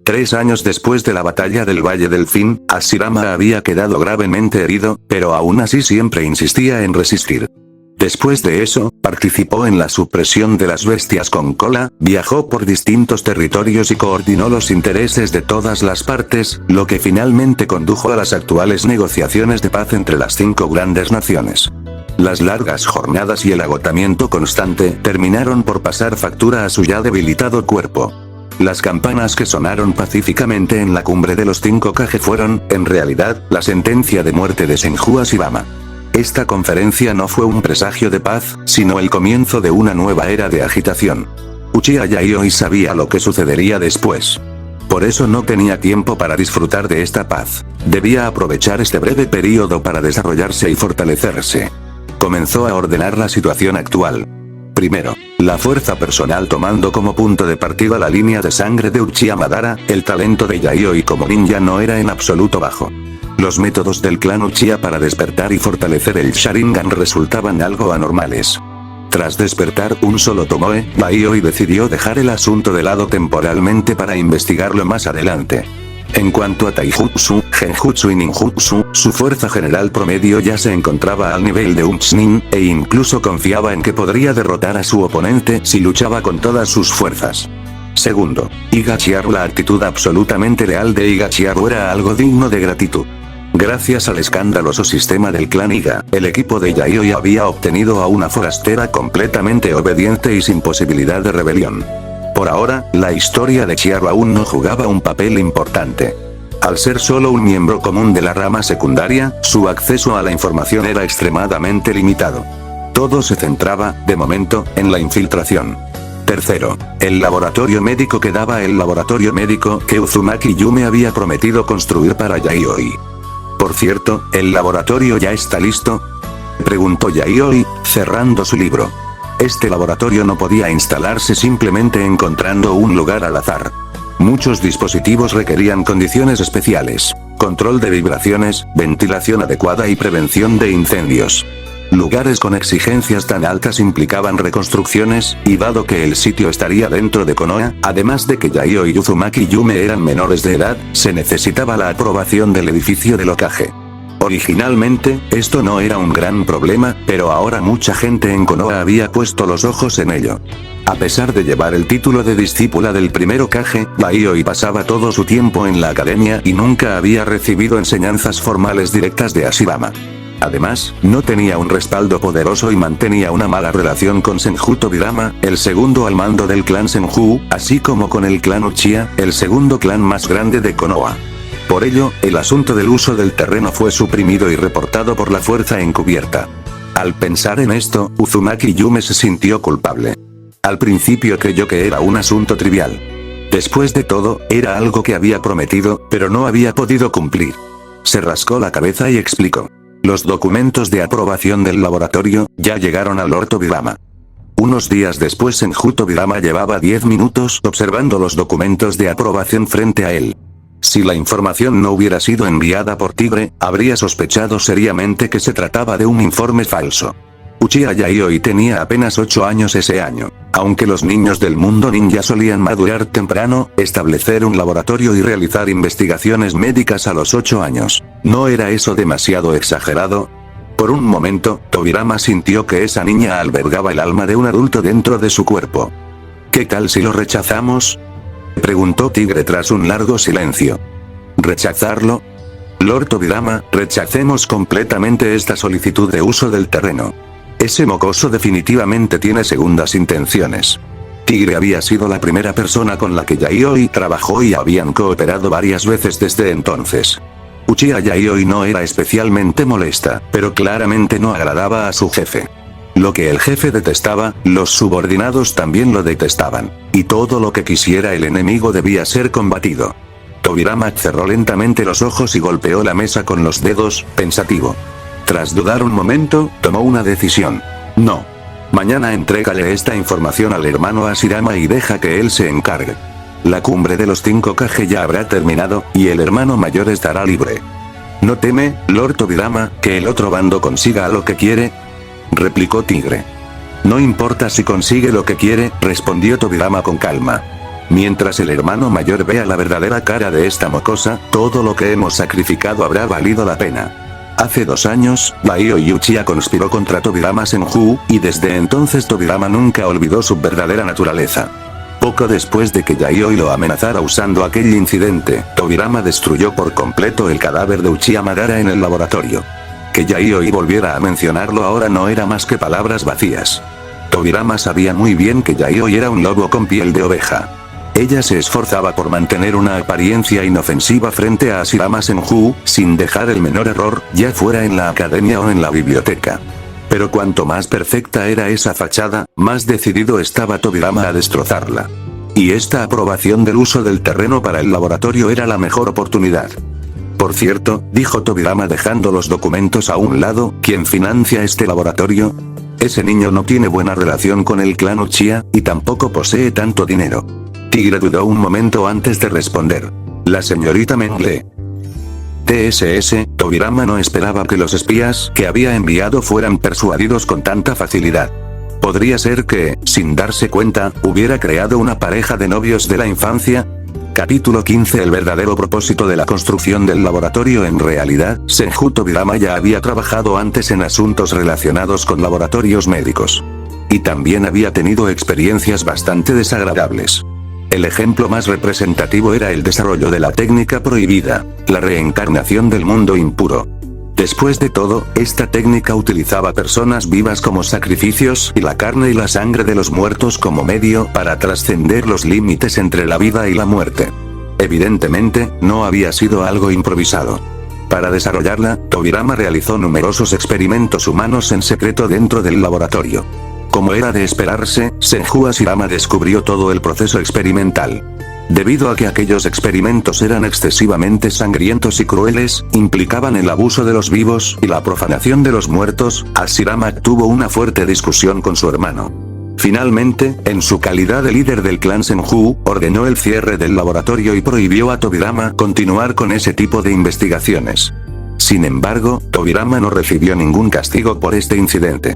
3 años después de la batalla del Valle del Fin, Hashirama había quedado gravemente herido, pero aún así siempre insistía en resistir. Después de eso, participó en la supresión de las bestias con cola, viajó por distintos territorios y coordinó los intereses de todas las partes, lo que finalmente condujo a las actuales negociaciones de paz entre las 5 grandes naciones. Las largas jornadas y el agotamiento constante terminaron por pasar factura a su ya debilitado cuerpo. Las campanas que sonaron pacíficamente en la cumbre de los 5 Kage fueron, en realidad, la sentencia de muerte de Senju Hashirama. Esta conferencia no fue un presagio de paz, sino el comienzo de una nueva era de agitación. Uchiha Yayoi sabía lo que sucedería después. Por eso no tenía tiempo para disfrutar de esta paz. Debía aprovechar este breve período para desarrollarse y fortalecerse. Comenzó a ordenar la situación actual. Primero, la fuerza personal, tomando como punto de partida la línea de sangre de Uchiha Madara. El talento de Yayoi como ninja no era en absoluto bajo. Los métodos del clan Uchiha para despertar y fortalecer el Sharingan resultaban algo anormales. Tras despertar un solo Tomoe, Yayoi decidió dejar el asunto de lado temporalmente para investigarlo más adelante. En cuanto a Taijutsu, Genjutsu y Ninjutsu, su fuerza general promedio ya se encontraba al nivel de un Chunin, e incluso confiaba en que podría derrotar a su oponente si luchaba con todas sus fuerzas. Segundo, Higachiaru. La actitud absolutamente leal de Higachiaru era algo digno de gratitud. Gracias al escandaloso sistema del clan Higa, el equipo de Yayoi había obtenido a una forastera completamente obediente y sin posibilidad de rebelión. Por ahora, la historia de Chiaru aún no jugaba un papel importante. Al ser solo un miembro común de la rama secundaria, su acceso a la información era extremadamente limitado. Todo se centraba, de momento, en la infiltración. Tercero, el laboratorio médico. Quedaba el laboratorio médico que Uzumaki Yume había prometido construir para Yayoi. Por cierto, ¿el laboratorio ya está listo?, preguntó Yayoi, cerrando su libro. Este laboratorio no podía instalarse simplemente encontrando un lugar al azar. Muchos dispositivos requerían condiciones especiales: control de vibraciones, ventilación adecuada y prevención de incendios. Lugares con exigencias tan altas implicaban reconstrucciones, y dado que el sitio estaría dentro de Konoha, además de que Yayoi y Uzumaki Yume eran menores de edad, se necesitaba la aprobación del edificio del Hokage. Originalmente, esto no era un gran problema, pero ahora mucha gente en Konoha había puesto los ojos en ello. A pesar de llevar el título de discípula del primer Hokage, Yayoi pasaba todo su tiempo en la academia y nunca había recibido enseñanzas formales directas de Hashirama. Además, no tenía un respaldo poderoso y mantenía una mala relación con Senju Tobirama, el segundo al mando del clan Senju, así como con el clan Uchiha, el segundo clan más grande de Konoha. Por ello, el asunto del uso del terreno fue suprimido y reportado por la fuerza encubierta. Al pensar en esto, Uzumaki Yume se sintió culpable. Al principio creyó que era un asunto trivial. Después de todo, era algo que había prometido, pero no había podido cumplir. Se rascó la cabeza y explicó. Los documentos de aprobación del laboratorio ya llegaron al Lord Tobirama. Unos días después Senju Tobirama llevaba 10 minutos observando los documentos de aprobación frente a él. Si la información no hubiera sido enviada por Tigre, habría sospechado seriamente que se trataba de un informe falso. Uchiha Yayoi tenía apenas 8 años ese año. Aunque los niños del mundo ninja solían madurar temprano, establecer un laboratorio y realizar investigaciones médicas a los 8 años. ¿No era eso demasiado exagerado? Por un momento, Tobirama sintió que esa niña albergaba el alma de un adulto dentro de su cuerpo. ¿Qué tal si lo rechazamos?, preguntó Tigre tras un largo silencio. ¿Rechazarlo? Lord Tobirama, rechacemos completamente esta solicitud de uso del terreno. Ese mocoso definitivamente tiene segundas intenciones. Tigre había sido la primera persona con la que Yayoi trabajó y habían cooperado varias veces desde entonces. Uchiha Yayoi no era especialmente molesta, pero claramente no agradaba a su jefe. Lo que el jefe detestaba, los subordinados también lo detestaban. Y todo lo que quisiera el enemigo debía ser combatido. Tobirama cerró lentamente los ojos y golpeó la mesa con los dedos, pensativo. Tras dudar un momento, tomó una decisión. No. Mañana entrégale esta información al hermano Hashirama y deja que él se encargue. La cumbre de los 5 Kage ya habrá terminado, y el hermano mayor estará libre. ¿No teme, Lord Tobirama, que el otro bando consiga lo que quiere?, replicó Tigre. No importa si consigue lo que quiere, respondió Tobirama con calma. Mientras el hermano mayor vea la verdadera cara de esta mocosa, todo lo que hemos sacrificado habrá valido la pena. Hace 2 años, Yayoi Uchiha conspiró contra Tobirama Senju, y desde entonces Tobirama nunca olvidó su verdadera naturaleza. Poco después de que Yayoi lo amenazara usando aquel incidente, Tobirama destruyó por completo el cadáver de Uchiha Madara en el laboratorio. Que Yayoi volviera a mencionarlo ahora no era más que palabras vacías. Tobirama sabía muy bien que Yayoi era un lobo con piel de oveja. Ella se esforzaba por mantener una apariencia inofensiva frente a Hashirama Senju, sin dejar el menor error, ya fuera en la academia o en la biblioteca. Pero cuanto más perfecta era esa fachada, más decidido estaba Tobirama a destrozarla. Y esta aprobación del uso del terreno para el laboratorio era la mejor oportunidad. Por cierto, dijo Tobirama dejando los documentos a un lado, ¿quién financia este laboratorio? Ese niño no tiene buena relación con el clan Uchiha, y tampoco posee tanto dinero. Tigre dudó un momento antes de responder. La señorita Mengle. TSS, Tobirama no esperaba que los espías que había enviado fueran persuadidos con tanta facilidad. Podría ser que, sin darse cuenta, hubiera creado una pareja de novios de la infancia. Capítulo 15. El verdadero propósito de la construcción del laboratorio. En realidad, Senju Tobirama ya había trabajado antes en asuntos relacionados con laboratorios médicos. Y también había tenido experiencias bastante desagradables. El ejemplo más representativo era el desarrollo de la técnica prohibida, la reencarnación del mundo impuro. Después de todo, esta técnica utilizaba personas vivas como sacrificios y la carne y la sangre de los muertos como medio para trascender los límites entre la vida y la muerte. Evidentemente, no había sido algo improvisado. Para desarrollarla, Tobirama realizó numerosos experimentos humanos en secreto dentro del laboratorio. Como era de esperarse, Senju Hashirama descubrió todo el proceso experimental. Debido a que aquellos experimentos eran excesivamente sangrientos y crueles, implicaban el abuso de los vivos y la profanación de los muertos, Hashirama tuvo una fuerte discusión con su hermano. Finalmente, en su calidad de líder del clan Senju, ordenó el cierre del laboratorio y prohibió a Tobirama continuar con ese tipo de investigaciones. Sin embargo, Tobirama no recibió ningún castigo por este incidente.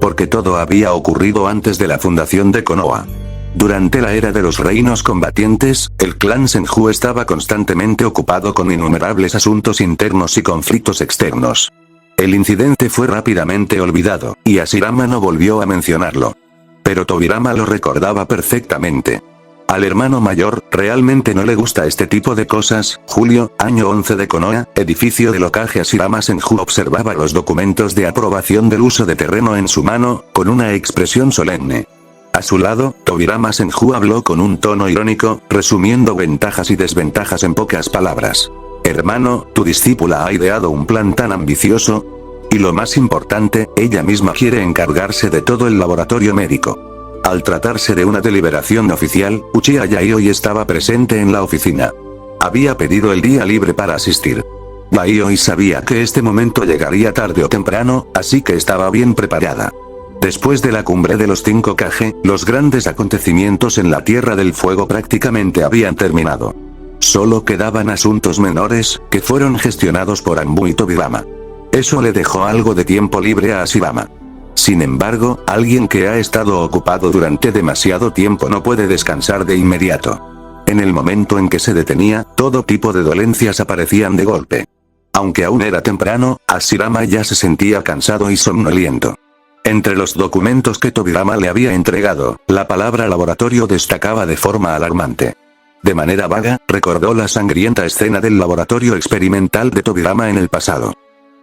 Porque todo había ocurrido antes de la fundación de Konoha. Durante la era de los reinos combatientes, el clan Senju estaba constantemente ocupado con innumerables asuntos internos y conflictos externos. El incidente fue rápidamente olvidado, y Hashirama no volvió a mencionarlo. Pero Tobirama lo recordaba perfectamente. Al hermano mayor, realmente no le gusta este tipo de cosas. Julio, año 11 de Konoha, edificio del Hokage. Hashirama Senju observaba los documentos de aprobación del uso de terreno en su mano, con una expresión solemne. A su lado, Tobirama Senju habló con un tono irónico, resumiendo ventajas y desventajas en pocas palabras. Hermano, tu discípula ha ideado un plan tan ambicioso. Y lo más importante, ella misma quiere encargarse de todo el laboratorio médico. Al tratarse de una deliberación oficial, Uchiha Yayoi estaba presente en la oficina. Había pedido el día libre para asistir. Yayoi sabía que este momento llegaría tarde o temprano, así que estaba bien preparada. Después de la cumbre de los 5 Kage, los grandes acontecimientos en la Tierra del Fuego prácticamente habían terminado. Solo quedaban asuntos menores, que fueron gestionados por Anbu y Tobirama. Eso le dejó algo de tiempo libre a Hashirama. Sin embargo, alguien que ha estado ocupado durante demasiado tiempo no puede descansar de inmediato. En el momento en que se detenía, todo tipo de dolencias aparecían de golpe. Aunque aún era temprano, Hashirama ya se sentía cansado y somnoliento. Entre los documentos que Tobirama le había entregado, la palabra laboratorio destacaba de forma alarmante. De manera vaga, recordó la sangrienta escena del laboratorio experimental de Tobirama en el pasado.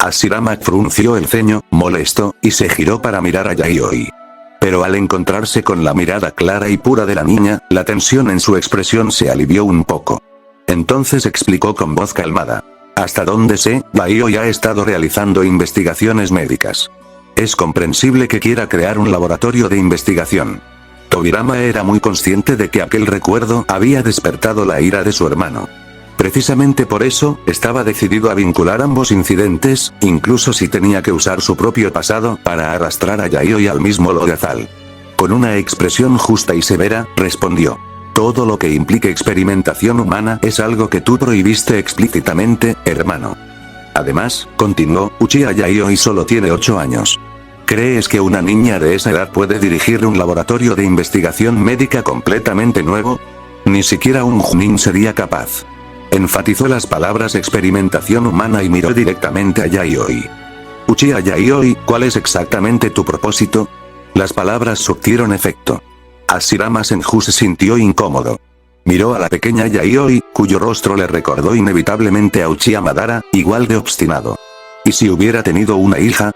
Hashirama frunció el ceño, molesto, y se giró para mirar a Yayoi. Pero al encontrarse con la mirada clara y pura de la niña, la tensión en su expresión se alivió un poco. Entonces explicó con voz calmada. Hasta donde sé, Yayoi ha estado realizando investigaciones médicas. Es comprensible que quiera crear un laboratorio de investigación. Tobirama era muy consciente de que aquel recuerdo había despertado la ira de su hermano. Precisamente por eso, estaba decidido a vincular ambos incidentes, incluso si tenía que usar su propio pasado para arrastrar a Yayoi al mismo lodazal. Con una expresión justa y severa, respondió. Todo lo que implique experimentación humana es algo que tú prohibiste explícitamente, hermano. Además, continuó, Uchiha Yayoi solo tiene 8 años. ¿Crees que una niña de esa edad puede dirigir un laboratorio de investigación médica completamente nuevo? Ni siquiera un Chunin sería capaz. Enfatizó las palabras experimentación humana y miró directamente a Yayoi. Uchiha Yayoi, ¿cuál es exactamente tu propósito? Las palabras surtieron efecto. Hashirama Senju se sintió incómodo. Miró a la pequeña Yayoi, cuyo rostro le recordó inevitablemente a Uchiha Madara, igual de obstinado. ¿Y si hubiera tenido una hija?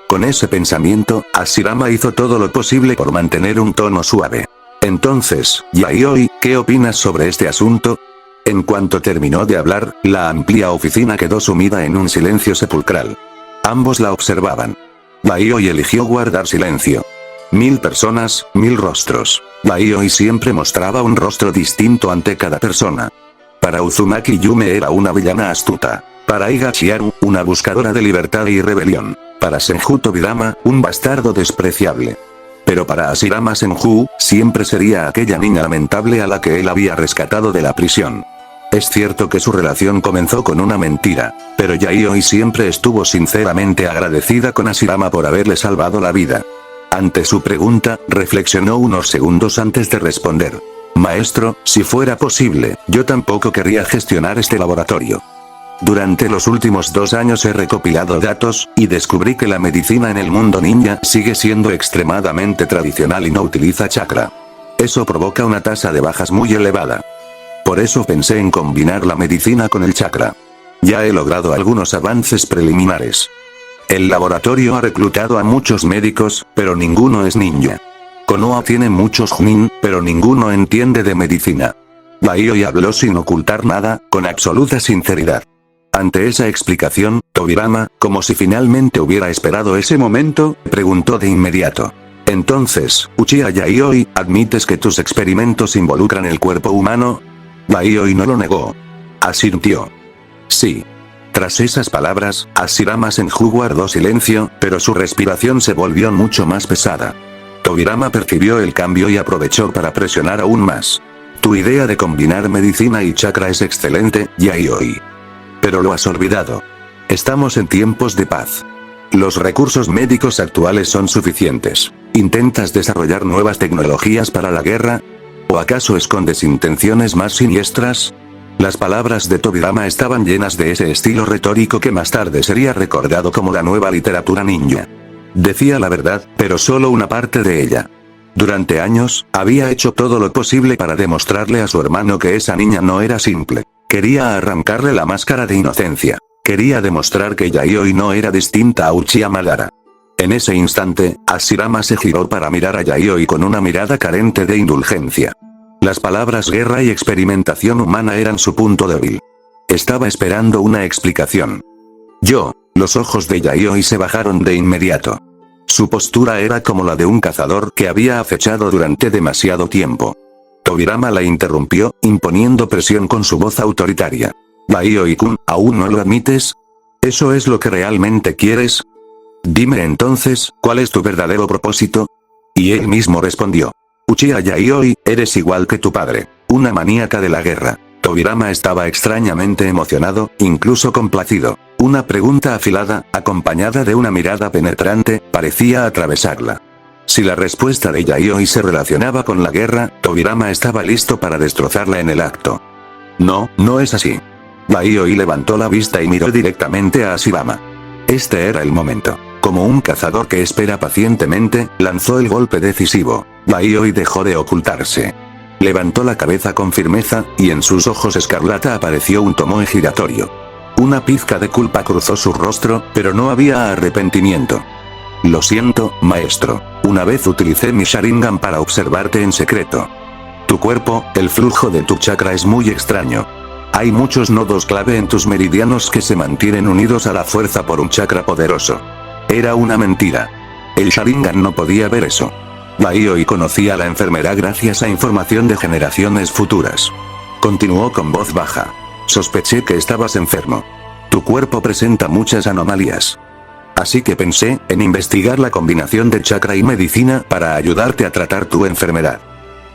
Con ese pensamiento, Hashirama hizo todo lo posible por mantener un tono suave. Entonces, Yayoi, ¿qué opinas sobre este asunto? En cuanto terminó de hablar, la amplia oficina quedó sumida en un silencio sepulcral. Ambos la observaban. Yayoi eligió guardar silencio. 1000 personas, 1000 rostros. Yayoi siempre mostraba un rostro distinto ante cada persona. Para Uzumaki Yume era una villana astuta. Para Iga Chiharu, una buscadora de libertad y rebelión. Para Senju Tobirama, un bastardo despreciable. Pero para Hashirama Senju, siempre sería aquella niña lamentable a la que él había rescatado de la prisión. Es cierto que su relación comenzó con una mentira, pero Yayoi siempre estuvo sinceramente agradecida con Hashirama por haberle salvado la vida. Ante su pregunta, reflexionó unos segundos antes de responder. Maestro, si fuera posible, yo tampoco querría gestionar este laboratorio. Durante los últimos 2 años he recopilado datos, y descubrí que la medicina en el mundo ninja sigue siendo extremadamente tradicional y no utiliza chakra. Eso provoca una tasa de bajas muy elevada. Por eso pensé en combinar la medicina con el chakra. Ya he logrado algunos avances preliminares. El laboratorio ha reclutado a muchos médicos, pero ninguno es ninja. Konoha tiene muchos Chunin, pero ninguno entiende de medicina. Yayoi habló sin ocultar nada, con absoluta sinceridad. Ante esa explicación, Tobirama, como si finalmente hubiera esperado ese momento, preguntó de inmediato. Entonces, Uchiha Yayoi, ¿admites que tus experimentos involucran el cuerpo humano? Yayoi no lo negó. Asintió. Sí. Tras esas palabras, Hashirama Senju guardó silencio, pero su respiración se volvió mucho más pesada. Tobirama percibió el cambio y aprovechó para presionar aún más. Tu idea de combinar medicina y chakra es excelente, Yayoi. Pero lo has olvidado. Estamos en tiempos de paz. Los recursos médicos actuales son suficientes. ¿Intentas desarrollar nuevas tecnologías para la guerra? ¿O acaso escondes intenciones más siniestras? Las palabras de Tobirama estaban llenas de ese estilo retórico que más tarde sería recordado como la nueva literatura ninja. Decía la verdad, pero solo una parte de ella. Durante años, había hecho todo lo posible para demostrarle a su hermano que esa niña no era simple. Quería arrancarle la máscara de inocencia. Quería demostrar que Yayoi no era distinta a Uchiha Madara. En ese instante, Hashirama se giró para mirar a Yayoi con una mirada carente de indulgencia. Las palabras guerra y experimentación humana eran su punto débil. Estaba esperando una explicación. Los ojos de Yayoi se bajaron de inmediato. Su postura era como la de un cazador que había acechado durante demasiado tiempo. Tobirama la interrumpió, imponiendo presión con su voz autoritaria. Yayoi-kun, ¿aún no lo admites? ¿Eso es lo que realmente quieres? Dime entonces, ¿cuál es tu verdadero propósito? Y él mismo respondió. Uchiha Yayoi, eres igual que tu padre, una maníaca de la guerra. Tobirama estaba extrañamente emocionado, incluso complacido. Una pregunta afilada, acompañada de una mirada penetrante, parecía atravesarla. Si la respuesta de Yayoi se relacionaba con la guerra, Tobirama estaba listo para destrozarla en el acto. No, no es así. Yayoi levantó la vista y miró directamente a Hashirama. Este era el momento. Como un cazador que espera pacientemente, lanzó el golpe decisivo. Yayoi dejó de ocultarse. Levantó la cabeza con firmeza, y en sus ojos escarlata apareció un tomoe giratorio. Una pizca de culpa cruzó su rostro, pero no había arrepentimiento. Lo siento, maestro. Una vez utilicé mi Sharingan para observarte en secreto. Tu cuerpo, el flujo de tu chakra es muy extraño. Hay muchos nodos clave en tus meridianos que se mantienen unidos a la fuerza por un chakra poderoso. Era una mentira. El Sharingan no podía ver eso. Yayoi conocía a la enfermera gracias a información de generaciones futuras. Continuó con voz baja. Sospeché que estabas enfermo. Tu cuerpo presenta muchas anomalías. Así que pensé en investigar la combinación de chakra y medicina para ayudarte a tratar tu enfermedad.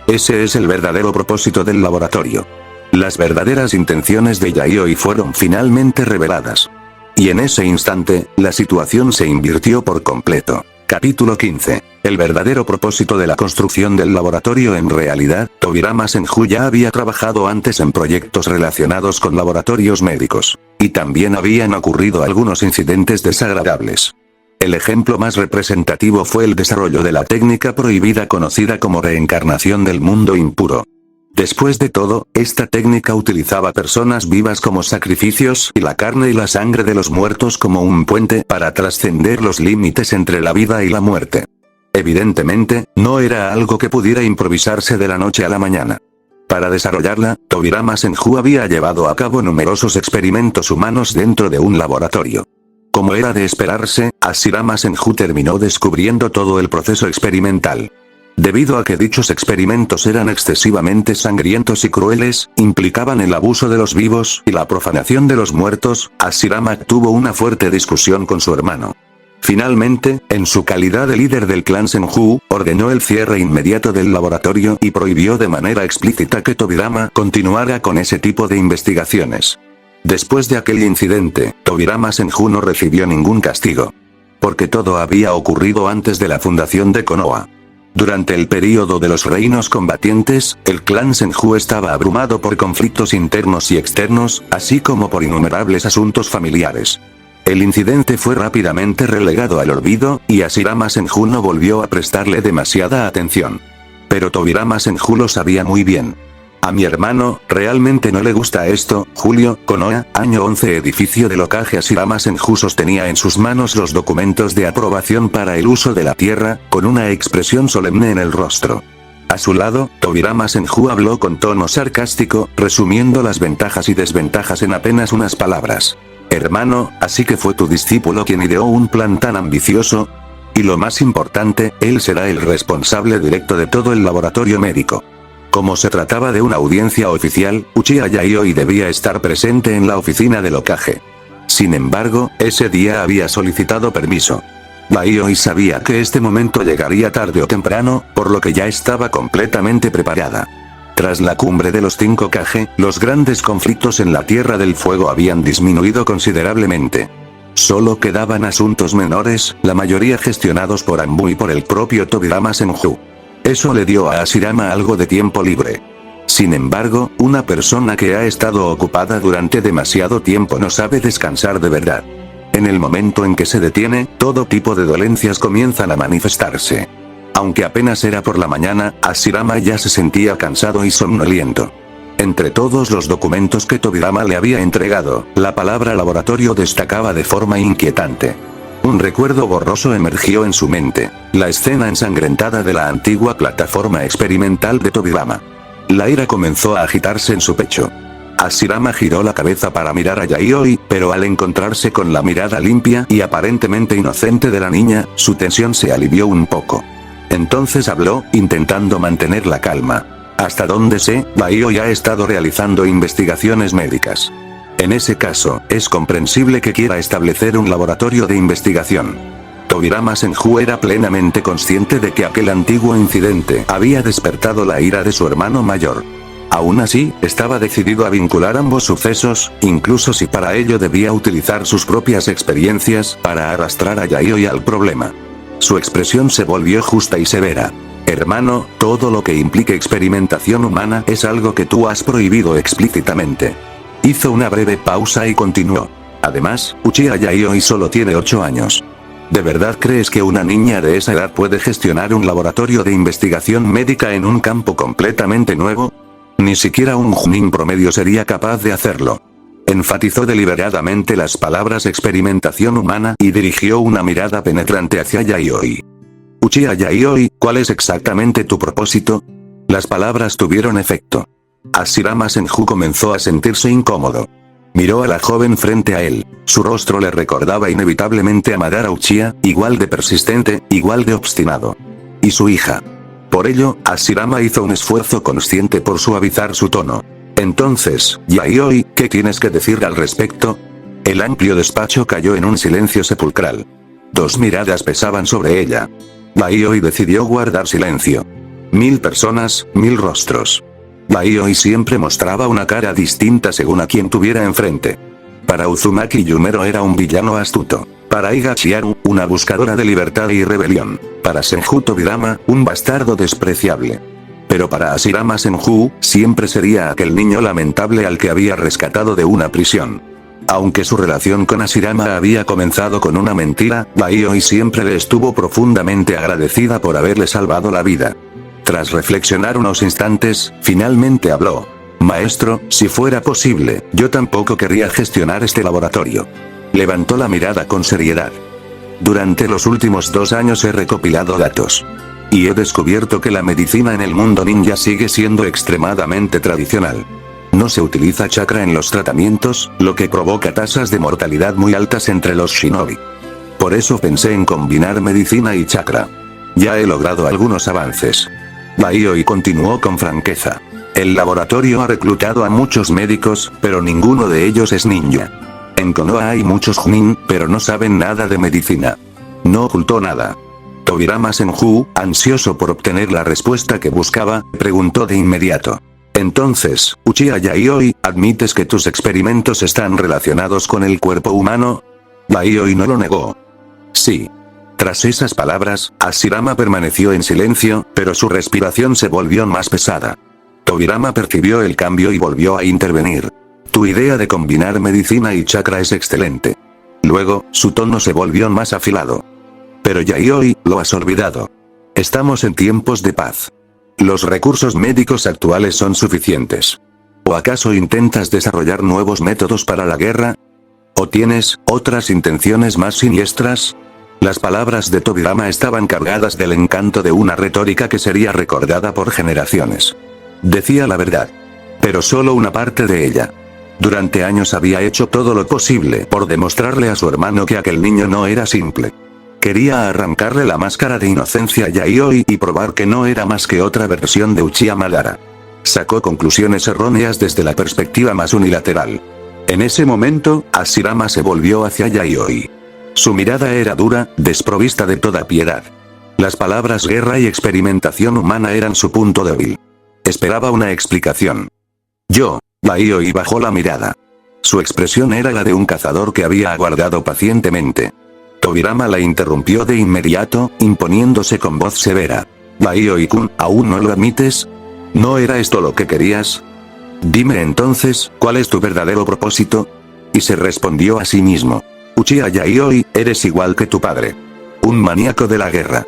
Ese es el verdadero propósito del laboratorio. Las verdaderas intenciones de Yayoi fueron finalmente reveladas. Y en ese instante, la situación se invirtió por completo. Capítulo 15. El verdadero propósito de la construcción del laboratorio. En realidad, Tobirama Senju ya había trabajado antes en proyectos relacionados con laboratorios médicos. Y también habían ocurrido algunos incidentes desagradables. El ejemplo más representativo fue el desarrollo de la técnica prohibida conocida como reencarnación del mundo impuro. Después de todo, esta técnica utilizaba personas vivas como sacrificios y la carne y la sangre de los muertos como un puente para trascender los límites entre la vida y la muerte. Evidentemente, no era algo que pudiera improvisarse de la noche a la mañana. Para desarrollarla, Tobirama Senju había llevado a cabo numerosos experimentos humanos dentro de un laboratorio. Como era de esperarse, Hashirama Senju terminó descubriendo todo el proceso experimental. Debido a que dichos experimentos eran excesivamente sangrientos y crueles, implicaban el abuso de los vivos y la profanación de los muertos, Hashirama tuvo una fuerte discusión con su hermano. Finalmente, en su calidad de líder del clan Senju, ordenó el cierre inmediato del laboratorio y prohibió de manera explícita que Tobirama continuara con ese tipo de investigaciones. Después de aquel incidente, Tobirama Senju no recibió ningún castigo. Porque todo había ocurrido antes de la fundación de Konoha. Durante el período de los reinos combatientes, el clan Senju estaba abrumado por conflictos internos y externos, así como por innumerables asuntos familiares. El incidente fue rápidamente relegado al olvido, y Hashirama Senju no volvió a prestarle demasiada atención. Pero Tobirama Senju lo sabía muy bien. A mi hermano, realmente no le gusta esto. Julio, Konoha, año 11. Edificio del Hokage. Hashirama Senju sostenía en sus manos los documentos de aprobación para el uso de la tierra, con una expresión solemne en el rostro. A su lado, Tobirama Senju habló con tono sarcástico, resumiendo las ventajas y desventajas en apenas unas palabras. Hermano, así que fue tu discípulo quien ideó un plan tan ambicioso. Y lo más importante, él será el responsable directo de todo el laboratorio médico. Como se trataba de una audiencia oficial, Uchiha Yayoi debía estar presente en la oficina del Hokage. Sin embargo, ese día había solicitado permiso. Yayoi sabía que este momento llegaría tarde o temprano, por lo que ya estaba completamente preparada. Tras la cumbre de los 5 Kage, los grandes conflictos en la Tierra del Fuego habían disminuido considerablemente. Solo quedaban asuntos menores, la mayoría gestionados por Anbu y por el propio Tobirama Senju. Eso le dio a Hashirama algo de tiempo libre. Sin embargo, una persona que ha estado ocupada durante demasiado tiempo no sabe descansar de verdad. En el momento en que se detiene, todo tipo de dolencias comienzan a manifestarse. Aunque apenas era por la mañana, Hashirama ya se sentía cansado y somnoliento. Entre todos los documentos que Tobirama le había entregado, la palabra laboratorio destacaba de forma inquietante. Un recuerdo borroso emergió en su mente, la escena ensangrentada de la antigua plataforma experimental de Tobirama. La ira comenzó a agitarse en su pecho. Hashirama giró la cabeza para mirar a Yayoi, pero al encontrarse con la mirada limpia y aparentemente inocente de la niña, su tensión se alivió un poco. Entonces habló, intentando mantener la calma. Hasta donde sé, Yayoi ha estado realizando investigaciones médicas. En ese caso, es comprensible que quiera establecer un laboratorio de investigación. Tobirama Senju era plenamente consciente de que aquel antiguo incidente había despertado la ira de su hermano mayor. Aún así, estaba decidido a vincular ambos sucesos, incluso si para ello debía utilizar sus propias experiencias para arrastrar a Yayoi al problema. Su expresión se volvió justa y severa. Hermano, todo lo que implique experimentación humana es algo que tú has prohibido explícitamente. Hizo una breve pausa y continuó. Además, Uchiha Yayoi solo tiene 8 años. ¿De verdad crees que una niña de esa edad puede gestionar un laboratorio de investigación médica en un campo completamente nuevo? Ni siquiera un Chunin promedio sería capaz de hacerlo. Enfatizó deliberadamente las palabras experimentación humana y dirigió una mirada penetrante hacia Yayoi. Uchiha Yayoi, ¿cuál es exactamente tu propósito? Las palabras tuvieron efecto. Hashirama Senju comenzó a sentirse incómodo. Miró a la joven frente a él. Su rostro le recordaba inevitablemente a Madara Uchiha, igual de persistente, igual de obstinado. Y su hija. Por ello, Hashirama hizo un esfuerzo consciente por suavizar su tono. Entonces, Yayoi, ¿qué tienes que decir al respecto? El amplio despacho cayó en un silencio sepulcral. Dos miradas pesaban sobre ella. Yayoi decidió guardar silencio. 1000 personas, 1000 rostros. Yayoi siempre mostraba una cara distinta según a quien tuviera enfrente. Para Uzumaki Yumero era un villano astuto. Para Iga Chiaru, una buscadora de libertad y rebelión. Para Senju Tobirama, un bastardo despreciable. Pero para Hashirama Senju, siempre sería aquel niño lamentable al que había rescatado de una prisión. Aunque su relación con Hashirama había comenzado con una mentira, Yayoi siempre le estuvo profundamente agradecida por haberle salvado la vida. Tras reflexionar unos instantes, finalmente habló. Maestro, si fuera posible, yo tampoco querría gestionar este laboratorio. Levantó la mirada con seriedad. Durante los últimos 2 años he recopilado datos. Y he descubierto que la medicina en el mundo ninja sigue siendo extremadamente tradicional. No se utiliza chakra en los tratamientos, lo que provoca tasas de mortalidad muy altas entre los shinobi. Por eso pensé en combinar medicina y chakra. Ya he logrado algunos avances. Yayoi continuó con franqueza. El laboratorio ha reclutado a muchos médicos, pero ninguno de ellos es ninja. En Konoha hay muchos Chunin, pero no saben nada de medicina. No ocultó nada. Tobirama Senju, ansioso por obtener la respuesta que buscaba, preguntó de inmediato. Entonces, Uchiha Yayoi, ¿admites que tus experimentos están relacionados con el cuerpo humano? Yayoi no lo negó. Sí. Tras esas palabras, Hashirama permaneció en silencio, pero su respiración se volvió más pesada. Tobirama percibió el cambio y volvió a intervenir. Tu idea de combinar medicina y chakra es excelente. Luego, su tono se volvió más afilado. Pero Yayoi, lo has olvidado. Estamos en tiempos de paz. Los recursos médicos actuales son suficientes. ¿O acaso intentas desarrollar nuevos métodos para la guerra? ¿O tienes otras intenciones más siniestras? Las palabras de Tobirama estaban cargadas del encanto de una retórica que sería recordada por generaciones. Decía la verdad. Pero solo una parte de ella. Durante años había hecho todo lo posible por demostrarle a su hermano que aquel niño no era simple. Quería arrancarle la máscara de inocencia a Yayoi y probar que no era más que otra versión de Uchiha Madara. Sacó conclusiones erróneas desde la perspectiva más unilateral. En ese momento, Hashirama se volvió hacia Yayoi. Su mirada era dura, desprovista de toda piedad. Las palabras guerra y experimentación humana eran su punto débil. Esperaba una explicación. Yayoi bajó la mirada. Su expresión era la de un cazador que había aguardado pacientemente. Tobirama la interrumpió de inmediato, imponiéndose con voz severa. Yayoi-kun, ¿aún no lo admites? ¿No era esto lo que querías? Dime entonces, ¿cuál es tu verdadero propósito? Y se respondió a sí mismo. Uchiha Yayoi, eres igual que tu padre. Un maníaco de la guerra.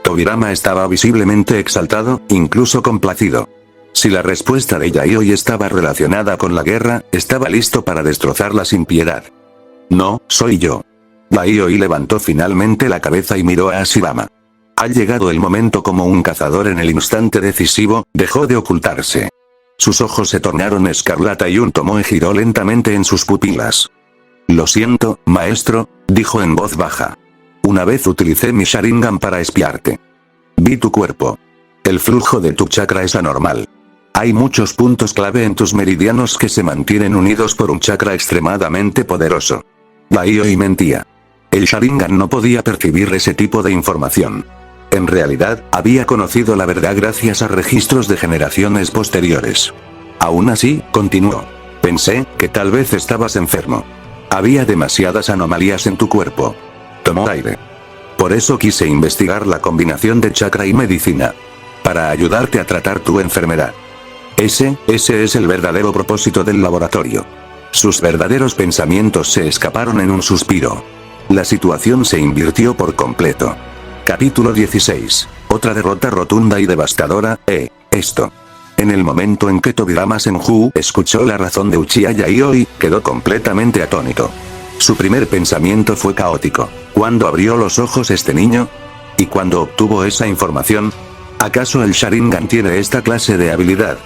Tobirama estaba visiblemente exaltado, incluso complacido. Si la respuesta de Yayoi estaba relacionada con la guerra, estaba listo para destrozarla sin piedad. No, soy yo. Yayoi levantó finalmente la cabeza y miró a Ashirama. Ha llegado el momento. Como un cazador en el instante decisivo, dejó de ocultarse. Sus ojos se tornaron escarlata y un tomoe giró lentamente en sus pupilas. Lo siento, maestro, dijo en voz baja. Una vez utilicé mi Sharingan para espiarte. Vi tu cuerpo. El flujo de tu chakra es anormal. Hay muchos puntos clave en tus meridianos que se mantienen unidos por un chakra extremadamente poderoso. Yayoi mentía. El Sharingan no podía percibir ese tipo de información. En realidad, había conocido la verdad gracias a registros de generaciones posteriores. Aún así, continuó. Pensé que tal vez estabas enfermo. Había demasiadas anomalías en tu cuerpo. Tomó aire. Por eso quise investigar la combinación de chakra y medicina. Para ayudarte a tratar tu enfermedad. Ese es el verdadero propósito del laboratorio. Sus verdaderos pensamientos se escaparon en un suspiro. La situación se invirtió por completo. Capítulo 16. Otra derrota rotunda y devastadora, esto. En el momento en que Tobirama Senju escuchó la razón de Uchiha Yayoi, quedó completamente atónito. Su primer pensamiento fue caótico. ¿Cuándo abrió los ojos este niño? ¿Y cuándo obtuvo esa información? ¿Acaso el Sharingan tiene esta clase de habilidad?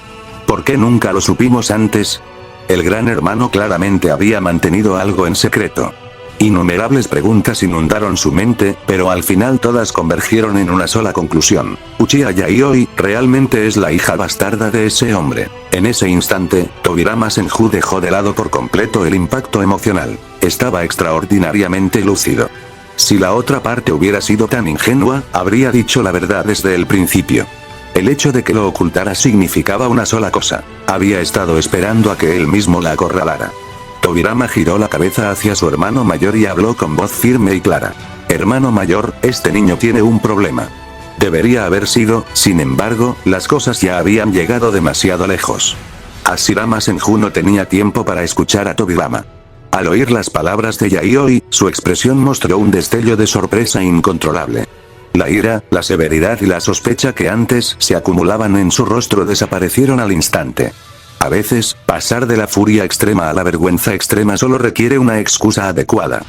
¿Por qué nunca lo supimos antes? El gran hermano claramente había mantenido algo en secreto. Innumerables preguntas inundaron su mente, pero al final todas convergieron en una sola conclusión. Uchiha Yayoi realmente es la hija bastarda de ese hombre. En ese instante, Tobirama Senju dejó de lado por completo el impacto emocional. Estaba extraordinariamente lúcido. Si la otra parte hubiera sido tan ingenua, habría dicho la verdad desde el principio. El hecho de que lo ocultara significaba una sola cosa. Había estado esperando a que él mismo la acorralara. Tobirama giró la cabeza hacia su hermano mayor y habló con voz firme y clara. Hermano mayor, este niño tiene un problema. Debería haber sido, sin embargo, las cosas ya habían llegado demasiado lejos. Hashirama Senju no tenía tiempo para escuchar a Tobirama. Al oír las palabras de Yayoi, su expresión mostró un destello de sorpresa incontrolable. La ira, la severidad y la sospecha que antes se acumulaban en su rostro desaparecieron al instante. A veces, pasar de la furia extrema a la vergüenza extrema solo requiere una excusa adecuada.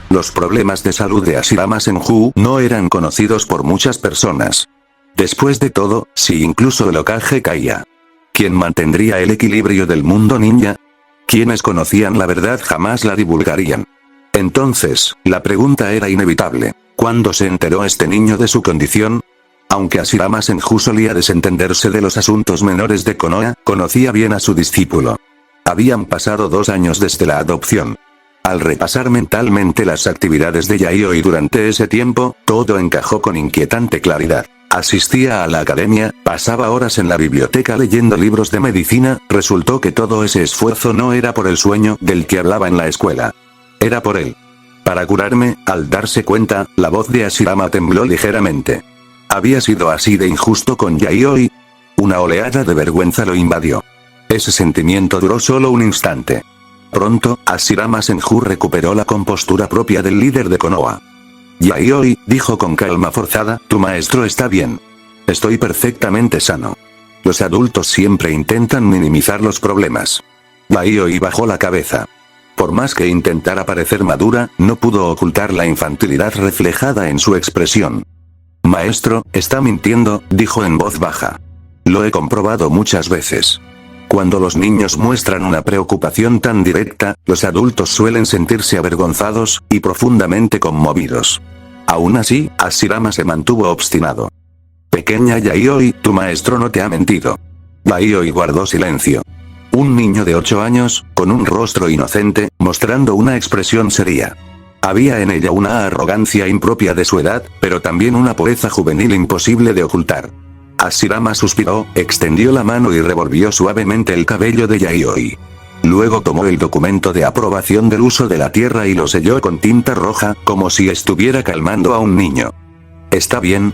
Los problemas de salud de Hashirama Senju no eran conocidos por muchas personas. Después de todo, si incluso el Hokage caía, ¿quién mantendría el equilibrio del mundo ninja? Quienes conocían la verdad jamás la divulgarían. Entonces, la pregunta era inevitable. ¿Cuándo se enteró este niño de su condición? Aunque Hashirama Senju solía desentenderse de los asuntos menores de Konoha, conocía bien a su discípulo. Habían pasado 2 años desde la adopción. Al repasar mentalmente las actividades de Yayoi durante ese tiempo, todo encajó con inquietante claridad. Asistía a la academia, pasaba horas en la biblioteca leyendo libros de medicina, resultó que todo ese esfuerzo no era por el sueño del que hablaba en la escuela. Era por él. Para curarme, al darse cuenta, la voz de Hashirama tembló ligeramente. ¿Había sido así de injusto con Yayoi? Una oleada de vergüenza lo invadió. Ese sentimiento duró solo un instante. Pronto, Hashirama Senju recuperó la compostura propia del líder de Konoha. Yayoi, dijo con calma forzada, tu maestro está bien. Estoy perfectamente sano. Los adultos siempre intentan minimizar los problemas. Yayoi bajó la cabeza. Por más que intentara parecer madura, no pudo ocultar la infantilidad reflejada en su expresión. Maestro, está mintiendo, dijo en voz baja. Lo he comprobado muchas veces. Cuando los niños muestran una preocupación tan directa, los adultos suelen sentirse avergonzados y profundamente conmovidos. Aún así, Hashirama se mantuvo obstinado. Pequeña Yayoi, tu maestro no te ha mentido. Yayoi guardó silencio. Un niño de 8 años, con un rostro inocente, mostrando una expresión seria. Había en ella una arrogancia impropia de su edad, pero también una pureza juvenil imposible de ocultar. Hashirama suspiró, extendió la mano y revolvió suavemente el cabello de Yayoi. Luego tomó el documento de aprobación del uso de la tierra y lo selló con tinta roja, como si estuviera calmando a un niño. Está bien,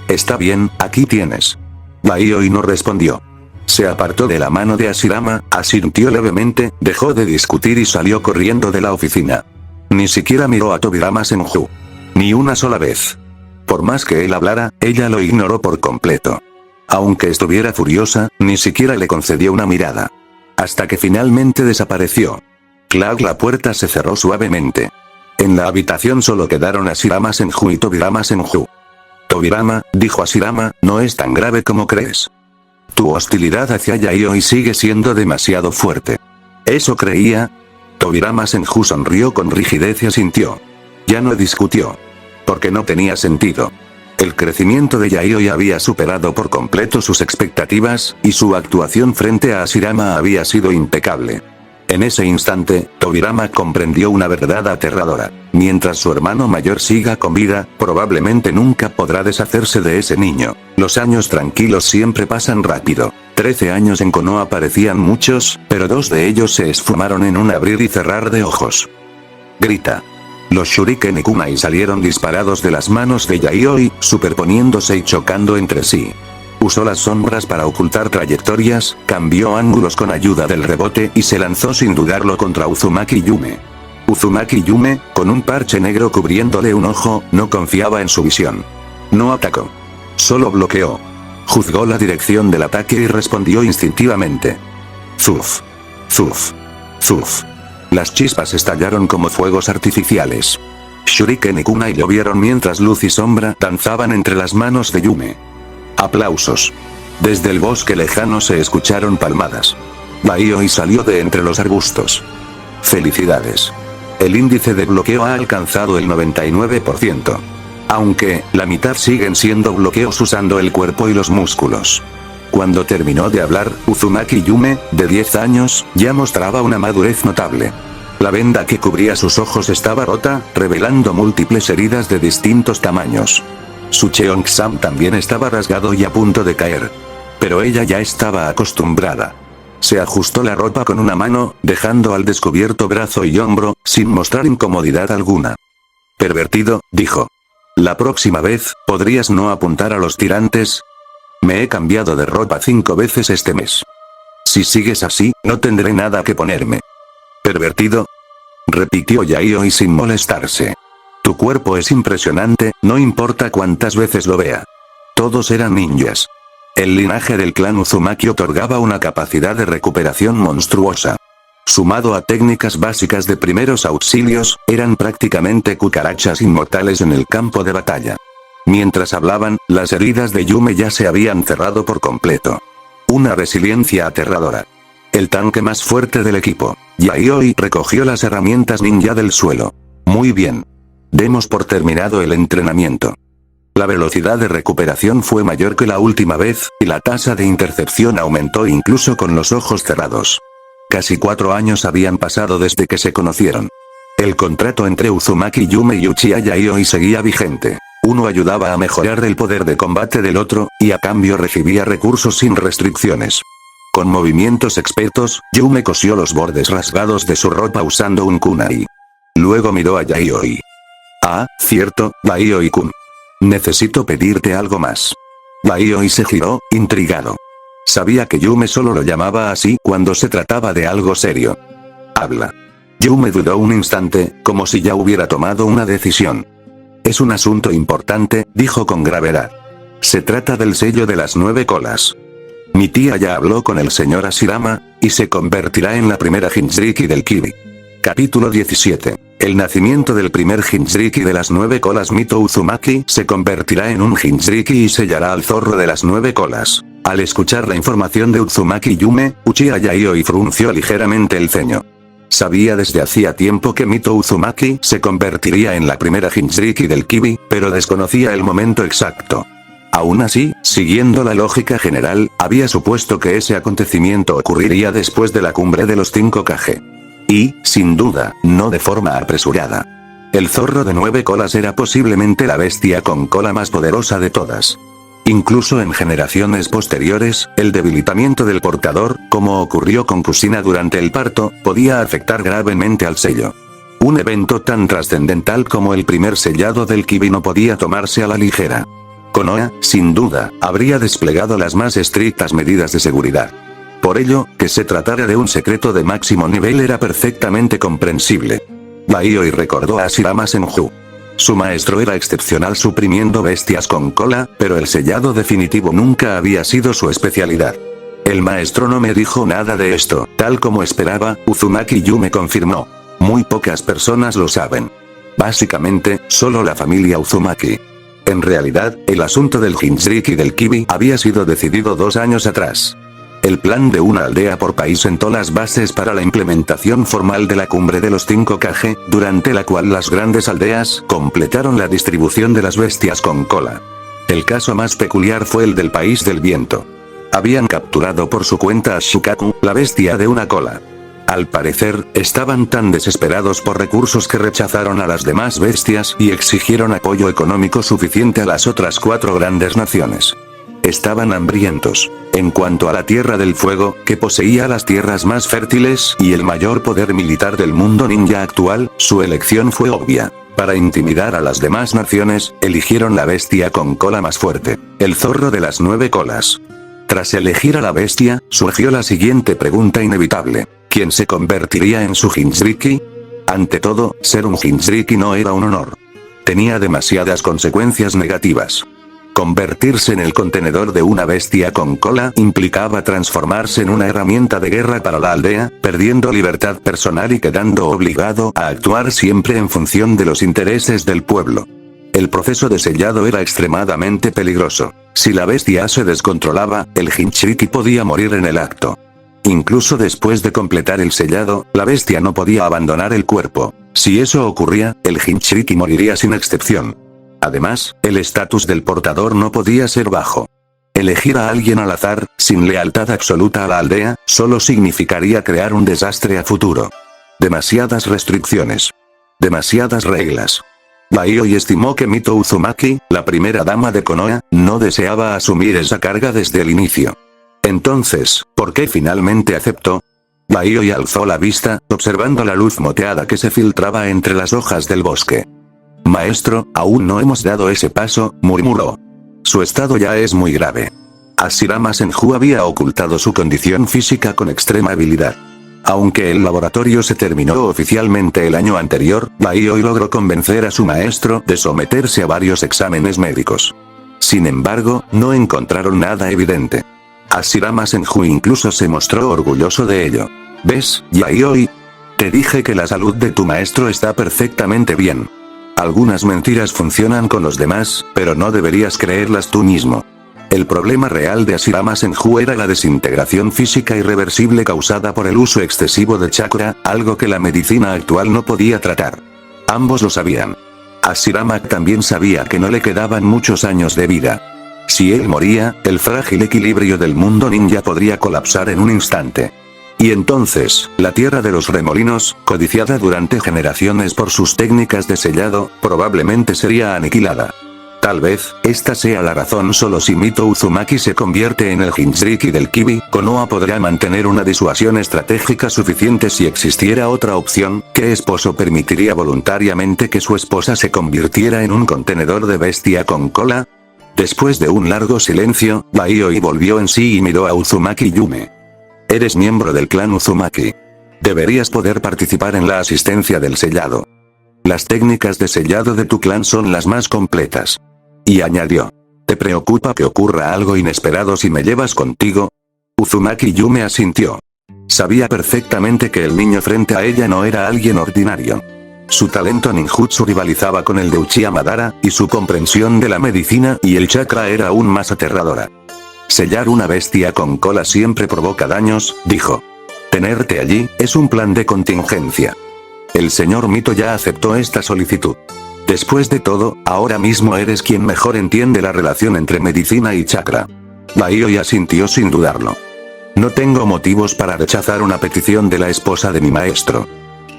aquí tienes. Yayoi no respondió. Se apartó de la mano de Hashirama, asintió levemente, dejó de discutir y salió corriendo de la oficina. Ni siquiera miró a Tobirama Senju. Ni una sola vez. Por más que él hablara, ella lo ignoró por completo. Aunque estuviera furiosa, ni siquiera le concedió una mirada. Hasta que finalmente desapareció. Clac, la puerta se cerró suavemente. En la habitación solo quedaron Hashirama Senju y Tobirama Senju. Tobirama, dijo Hashirama, no es tan grave como crees. Tu hostilidad hacia Yayoi sigue siendo demasiado fuerte. ¿Eso creía? Tobirama Senju sonrió con rigidez y asintió. Ya no discutió. Porque no tenía sentido. El crecimiento de Yayoi había superado por completo sus expectativas, y su actuación frente a Hashirama había sido impecable. En ese instante, Tobirama comprendió una verdad aterradora. Mientras su hermano mayor siga con vida, probablemente nunca podrá deshacerse de ese niño. Los años tranquilos siempre pasan rápido. 13 años en Konoha parecían muchos, pero 2 de ellos se esfumaron en un abrir y cerrar de ojos. Grita. Los shuriken y kunai salieron disparados de las manos de Yayoi, superponiéndose y chocando entre sí. Usó las sombras para ocultar trayectorias, cambió ángulos con ayuda del rebote y se lanzó sin dudarlo contra Uzumaki Yume. Uzumaki Yume, con un parche negro cubriéndole un ojo, no confiaba en su visión. No atacó. Solo bloqueó. Juzgó la dirección del ataque y respondió instintivamente. Zuf. Zuf. Zuf. Las chispas estallaron como fuegos artificiales. Shuriken y kunai lo vieron mientras luz y sombra danzaban entre las manos de Yume. Aplausos. Desde el bosque lejano se escucharon palmadas. Yayoi salió de entre los arbustos. Felicidades. El índice de bloqueo ha alcanzado el 99%. Aunque, la mitad siguen siendo bloqueos usando el cuerpo y los músculos. Cuando terminó de hablar, Uzumaki Yume, de 10 años, ya mostraba una madurez notable. La venda que cubría sus ojos estaba rota, revelando múltiples heridas de distintos tamaños. Su Cheongsam también estaba rasgado y a punto de caer. Pero ella ya estaba acostumbrada. Se ajustó la ropa con una mano, dejando al descubierto brazo y hombro, sin mostrar incomodidad alguna. Pervertido, dijo. La próxima vez, ¿podrías no apuntar a los tirantes? Me he cambiado de ropa 5 veces este mes. Si sigues así, no tendré nada que ponerme. ¿Pervertido? Repitió Yayoi sin molestarse. Tu cuerpo es impresionante, no importa cuántas veces lo vea. Todos eran ninjas. El linaje del clan Uzumaki otorgaba una capacidad de recuperación monstruosa. Sumado a técnicas básicas de primeros auxilios, eran prácticamente cucarachas inmortales en el campo de batalla. Mientras hablaban, las heridas de Yume ya se habían cerrado por completo. Una resiliencia aterradora. El tanque más fuerte del equipo. Yayoi recogió las herramientas ninja del suelo. Muy bien. Demos por terminado el entrenamiento. La velocidad de recuperación fue mayor que la última vez, y la tasa de intercepción aumentó incluso con los ojos cerrados. Casi 4 años habían pasado desde que se conocieron. El contrato entre Uzumaki Yume y Uchiha Yayoi seguía vigente. Uno ayudaba a mejorar el poder de combate del otro, y a cambio recibía recursos sin restricciones. Con movimientos expertos, Yume cosió los bordes rasgados de su ropa usando un kunai. Luego miró a Yayoi. Ah, cierto, Yayoi-kun. Necesito pedirte algo más. Yayoi se giró, intrigado. Sabía que Yume solo lo llamaba así cuando se trataba de algo serio. Habla. Yume dudó un instante, como si ya hubiera tomado una decisión. Es un asunto importante, dijo con gravedad. Se trata del sello de las 9 colas. Mi tía ya habló con el señor Hashirama, y se convertirá en la primera Jinchuriki del Kibi. Capítulo 17. El nacimiento del primer Jinchuriki de las 9 colas Mito Uzumaki se convertirá en un Jinchuriki y sellará al zorro de las 9 colas. Al escuchar la información de Uzumaki Yume, Uchiha Yayoi frunció ligeramente el ceño. Sabía desde hacía tiempo que Mito Uzumaki se convertiría en la primera Jinchuriki del Kibi, pero desconocía el momento exacto. Aún así, siguiendo la lógica general, había supuesto que ese acontecimiento ocurriría después de la cumbre de los 5 Kage. Y, sin duda, no de forma apresurada. El zorro de 9 colas era posiblemente la bestia con cola más poderosa de todas. Incluso en generaciones posteriores, el debilitamiento del portador, como ocurrió con Kusina durante el parto, podía afectar gravemente al sello. Un evento tan trascendental como el primer sellado del Kibi no podía tomarse a la ligera. Konoha, sin duda, habría desplegado las más estrictas medidas de seguridad. Por ello, que se tratara de un secreto de máximo nivel era perfectamente comprensible. Baioi recordó a Ashirama Senju. Su maestro era excepcional suprimiendo bestias con cola, pero el sellado definitivo nunca había sido su especialidad. El maestro no me dijo nada de esto, tal como esperaba, Uzumaki Yume confirmó. Muy pocas personas lo saben. Básicamente, solo la familia Uzumaki. En realidad, el asunto del Jinchuriki del Kibi había sido decidido 2 años atrás. El plan de una aldea por país sentó las bases para la implementación formal de la cumbre de los 5 Kage, durante la cual las grandes aldeas completaron la distribución de las bestias con cola. El caso más peculiar fue el del país del viento. Habían capturado por su cuenta a Shukaku, la bestia de una cola. Al parecer, estaban tan desesperados por recursos que rechazaron a las demás bestias y exigieron apoyo económico suficiente a las otras 4 grandes naciones. Estaban hambrientos. En cuanto a la Tierra del Fuego, que poseía las tierras más fértiles y el mayor poder militar del mundo ninja actual, su elección fue obvia. Para intimidar a las demás naciones, eligieron la bestia con cola más fuerte, el zorro de las 9 colas. Tras elegir a la bestia, surgió la siguiente pregunta inevitable. ¿Quién se convertiría en su Jinchuriki? Ante todo, ser un Jinchuriki no era un honor. Tenía demasiadas consecuencias negativas. Convertirse en el contenedor de una bestia con cola implicaba transformarse en una herramienta de guerra para la aldea, perdiendo libertad personal y quedando obligado a actuar siempre en función de los intereses del pueblo. El proceso de sellado era extremadamente peligroso. Si la bestia se descontrolaba, el Jinchuriki podía morir en el acto. Incluso después de completar el sellado, la bestia no podía abandonar el cuerpo. Si eso ocurría, el Jinchuriki moriría sin excepción. Además, el estatus del portador no podía ser bajo. Elegir a alguien al azar, sin lealtad absoluta a la aldea, solo significaría crear un desastre a futuro. Demasiadas restricciones. Demasiadas reglas. Baioi estimó que Mito Uzumaki, la primera dama de Konoha, no deseaba asumir esa carga desde el inicio. Entonces, ¿por qué finalmente aceptó? Baioi alzó la vista, observando la luz moteada que se filtraba entre las hojas del bosque. Maestro, aún no hemos dado ese paso, murmuró. Su estado ya es muy grave. Ashirama Senju había ocultado su condición física con extrema habilidad. Aunque el laboratorio se terminó oficialmente el año anterior, Baioi logró convencer a su maestro de someterse a varios exámenes médicos. Sin embargo, no encontraron nada evidente. Ashirama Senju incluso se mostró orgulloso de ello. ¿Ves, Baioi? Te dije que la salud de tu maestro está perfectamente bien. Algunas mentiras funcionan con los demás, pero no deberías creerlas tú mismo. El problema real de Ashirama Senju era la desintegración física irreversible causada por el uso excesivo de chakra, algo que la medicina actual no podía tratar. Ambos lo sabían. Ashirama también sabía que no le quedaban muchos años de vida. Si él moría, el frágil equilibrio del mundo ninja podría colapsar en un instante. Y entonces, la tierra de los remolinos, codiciada durante generaciones por sus técnicas de sellado, probablemente sería aniquilada. Tal vez, esta sea la razón. Solo si Mito Uzumaki se convierte en el Jinchuriki del Kibi, Konoha podrá mantener una disuasión estratégica suficiente. Si existiera otra opción, ¿qué esposo permitiría voluntariamente que su esposa se convirtiera en un contenedor de bestia con cola? Después de un largo silencio, Baioi volvió en sí y miró a Uzumaki Yume. Eres miembro del clan Uzumaki. Deberías poder participar en la asistencia del sellado. Las técnicas de sellado de tu clan son las más completas. Y añadió. ¿Te preocupa que ocurra algo inesperado si me llevas contigo? Uzumaki Yume asintió. Sabía perfectamente que el niño frente a ella no era alguien ordinario. Su talento ninjutsu rivalizaba con el de Uchiha Madara, y su comprensión de la medicina y el chakra era aún más aterradora. Sellar una bestia con cola siempre provoca daños, dijo. Tenerte allí, es un plan de contingencia. El señor Mito ya aceptó esta solicitud. Después de todo, ahora mismo eres quien mejor entiende la relación entre medicina y chakra. Baioi asintió sin dudarlo. No tengo motivos para rechazar una petición de la esposa de mi maestro.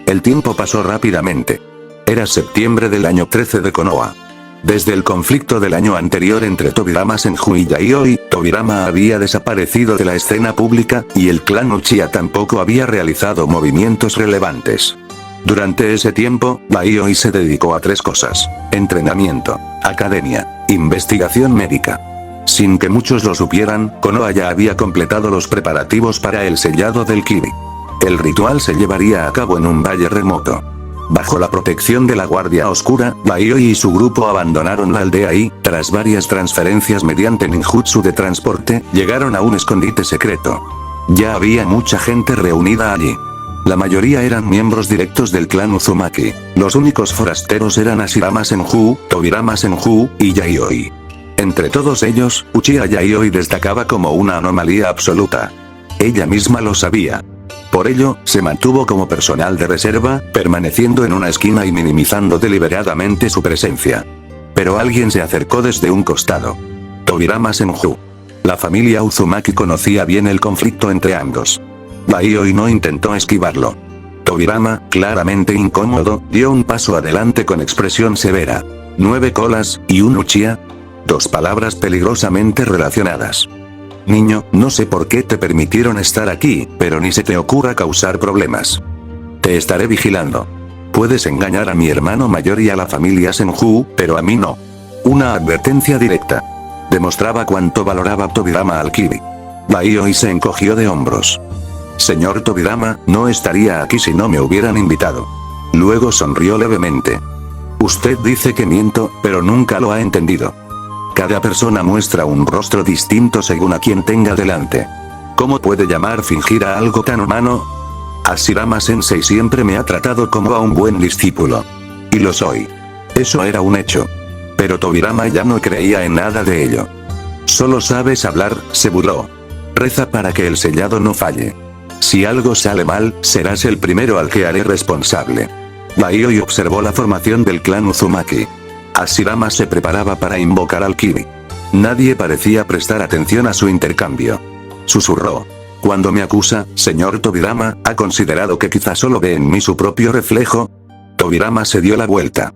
El tiempo pasó rápidamente. Era septiembre del año 13 de Konoha. Desde el conflicto del año anterior entre Tobirama Senju y Yayoi, Tobirama había desaparecido de la escena pública, y el clan Uchiha tampoco había realizado movimientos relevantes. Durante ese tiempo, Yayoi se dedicó a 3 cosas: entrenamiento, academia, investigación médica. Sin que muchos lo supieran, Konoha ya había completado los preparativos para el sellado del Kibi. El ritual se llevaría a cabo en un valle remoto. Bajo la protección de la Guardia Oscura, Yayoi y su grupo abandonaron la aldea y, tras varias transferencias mediante ninjutsu de transporte, llegaron a un escondite secreto. Ya había mucha gente reunida allí. La mayoría eran miembros directos del clan Uzumaki. Los únicos forasteros eran Hashirama Senju, Tobirama Senju, y Yayoi. Entre todos ellos, Uchiha Yayoi destacaba como una anomalía absoluta. Ella misma lo sabía. Por ello, se mantuvo como personal de reserva, permaneciendo en una esquina y minimizando deliberadamente su presencia. Pero alguien se acercó desde un costado. Tobirama Senju. La familia Uzumaki conocía bien el conflicto entre ambos. Yayoi no intentó esquivarlo. Tobirama, claramente incómodo, dio un paso adelante con expresión severa. 9 colas, y un Uchiha. 2 palabras peligrosamente relacionadas. Niño, no sé por qué te permitieron estar aquí, pero ni se te ocurra causar problemas. Te estaré vigilando. Puedes engañar a mi hermano mayor y a la familia Senju, pero a mí no. Una advertencia directa. Demostraba cuánto valoraba Tobirama al Kibi. Yayoi se encogió de hombros. Señor Tobirama, no estaría aquí si no me hubieran invitado. Luego sonrió levemente. Usted dice que miento, pero nunca lo ha entendido. Cada persona muestra un rostro distinto según a quien tenga delante. ¿Cómo puede llamar fingir a algo tan humano? Hashirama Sensei siempre me ha tratado como a un buen discípulo. Y lo soy. Eso era un hecho. Pero Tobirama ya no creía en nada de ello. Solo sabes hablar, se burló. Reza para que el sellado no falle. Si algo sale mal, serás el primero al que haré responsable. Yayoi observó la formación del clan Uzumaki. Hashirama se preparaba para invocar al Kibi. Nadie parecía prestar atención a su intercambio. Susurró. Cuando me acusa, señor Tobirama, ¿ha considerado que quizá solo ve en mí su propio reflejo? Tobirama se dio la vuelta.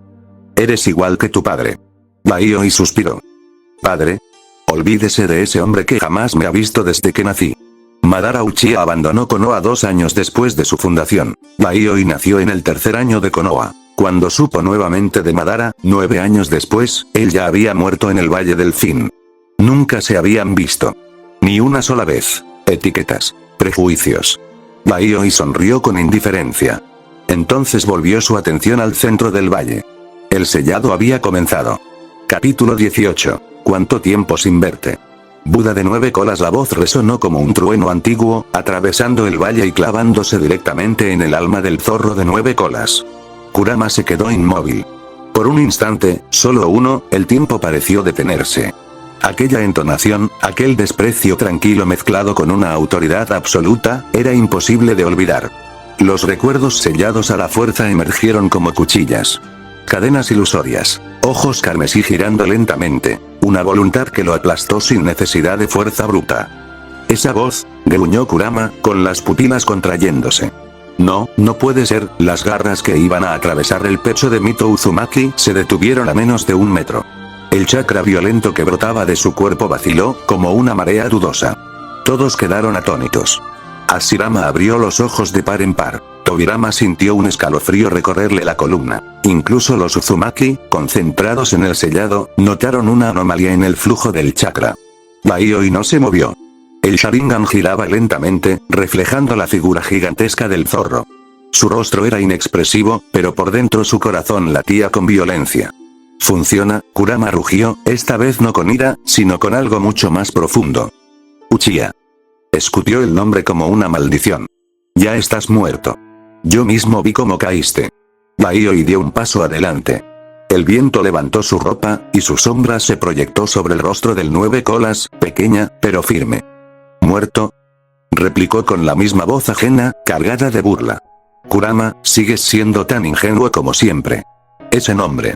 Eres igual que tu padre. Yayoi suspiró. ¿Padre? Olvídese de ese hombre que jamás me ha visto desde que nací. Madara Uchiha abandonó Konoha 2 años después de su fundación. Yayoi nació en el 3er año de Konoha. Cuando supo nuevamente de Madara, 9 años después, él ya había muerto en el Valle del Fin. Nunca se habían visto. Ni una sola vez. Etiquetas. Prejuicios. Yayoi sonrió con indiferencia. Entonces volvió su atención al centro del valle. El sellado había comenzado. Capítulo 18. ¿Cuánto tiempo sin verte? Buda de 9 colas. La voz resonó como un trueno antiguo, atravesando el valle y clavándose directamente en el alma del zorro de 9 colas. Kurama se quedó inmóvil. Por un instante, solo uno, el tiempo pareció detenerse. Aquella entonación, aquel desprecio tranquilo mezclado con una autoridad absoluta, era imposible de olvidar. Los recuerdos sellados a la fuerza emergieron como cuchillas. Cadenas ilusorias, ojos carmesí girando lentamente, una voluntad que lo aplastó sin necesidad de fuerza bruta. Esa voz, gruñó Kurama, con las pupilas contrayéndose. No, no puede ser. Las garras que iban a atravesar el pecho de Mito Uzumaki se detuvieron a menos de 1 metro. El chakra violento que brotaba de su cuerpo vaciló, como una marea dudosa. Todos quedaron atónitos. Hashirama abrió los ojos de par en par. Tobirama sintió un escalofrío recorrerle la columna. Incluso los Uzumaki, concentrados en el sellado, notaron una anomalía en el flujo del chakra. Yayoi no se movió. El Sharingan giraba lentamente, reflejando la figura gigantesca del zorro. Su rostro era inexpresivo, pero por dentro su corazón latía con violencia. Funciona, Kurama rugió, esta vez no con ira, sino con algo mucho más profundo. Uchiha. Escupió el nombre como una maldición. Ya estás muerto. Yo mismo vi cómo caíste. Yayoi dio un paso adelante. El viento levantó su ropa, y su sombra se proyectó sobre el rostro del 9 colas, pequeña, pero firme. ¿Muerto? Replicó con la misma voz ajena, cargada de burla. Kurama, sigues siendo tan ingenuo como siempre. Ese nombre.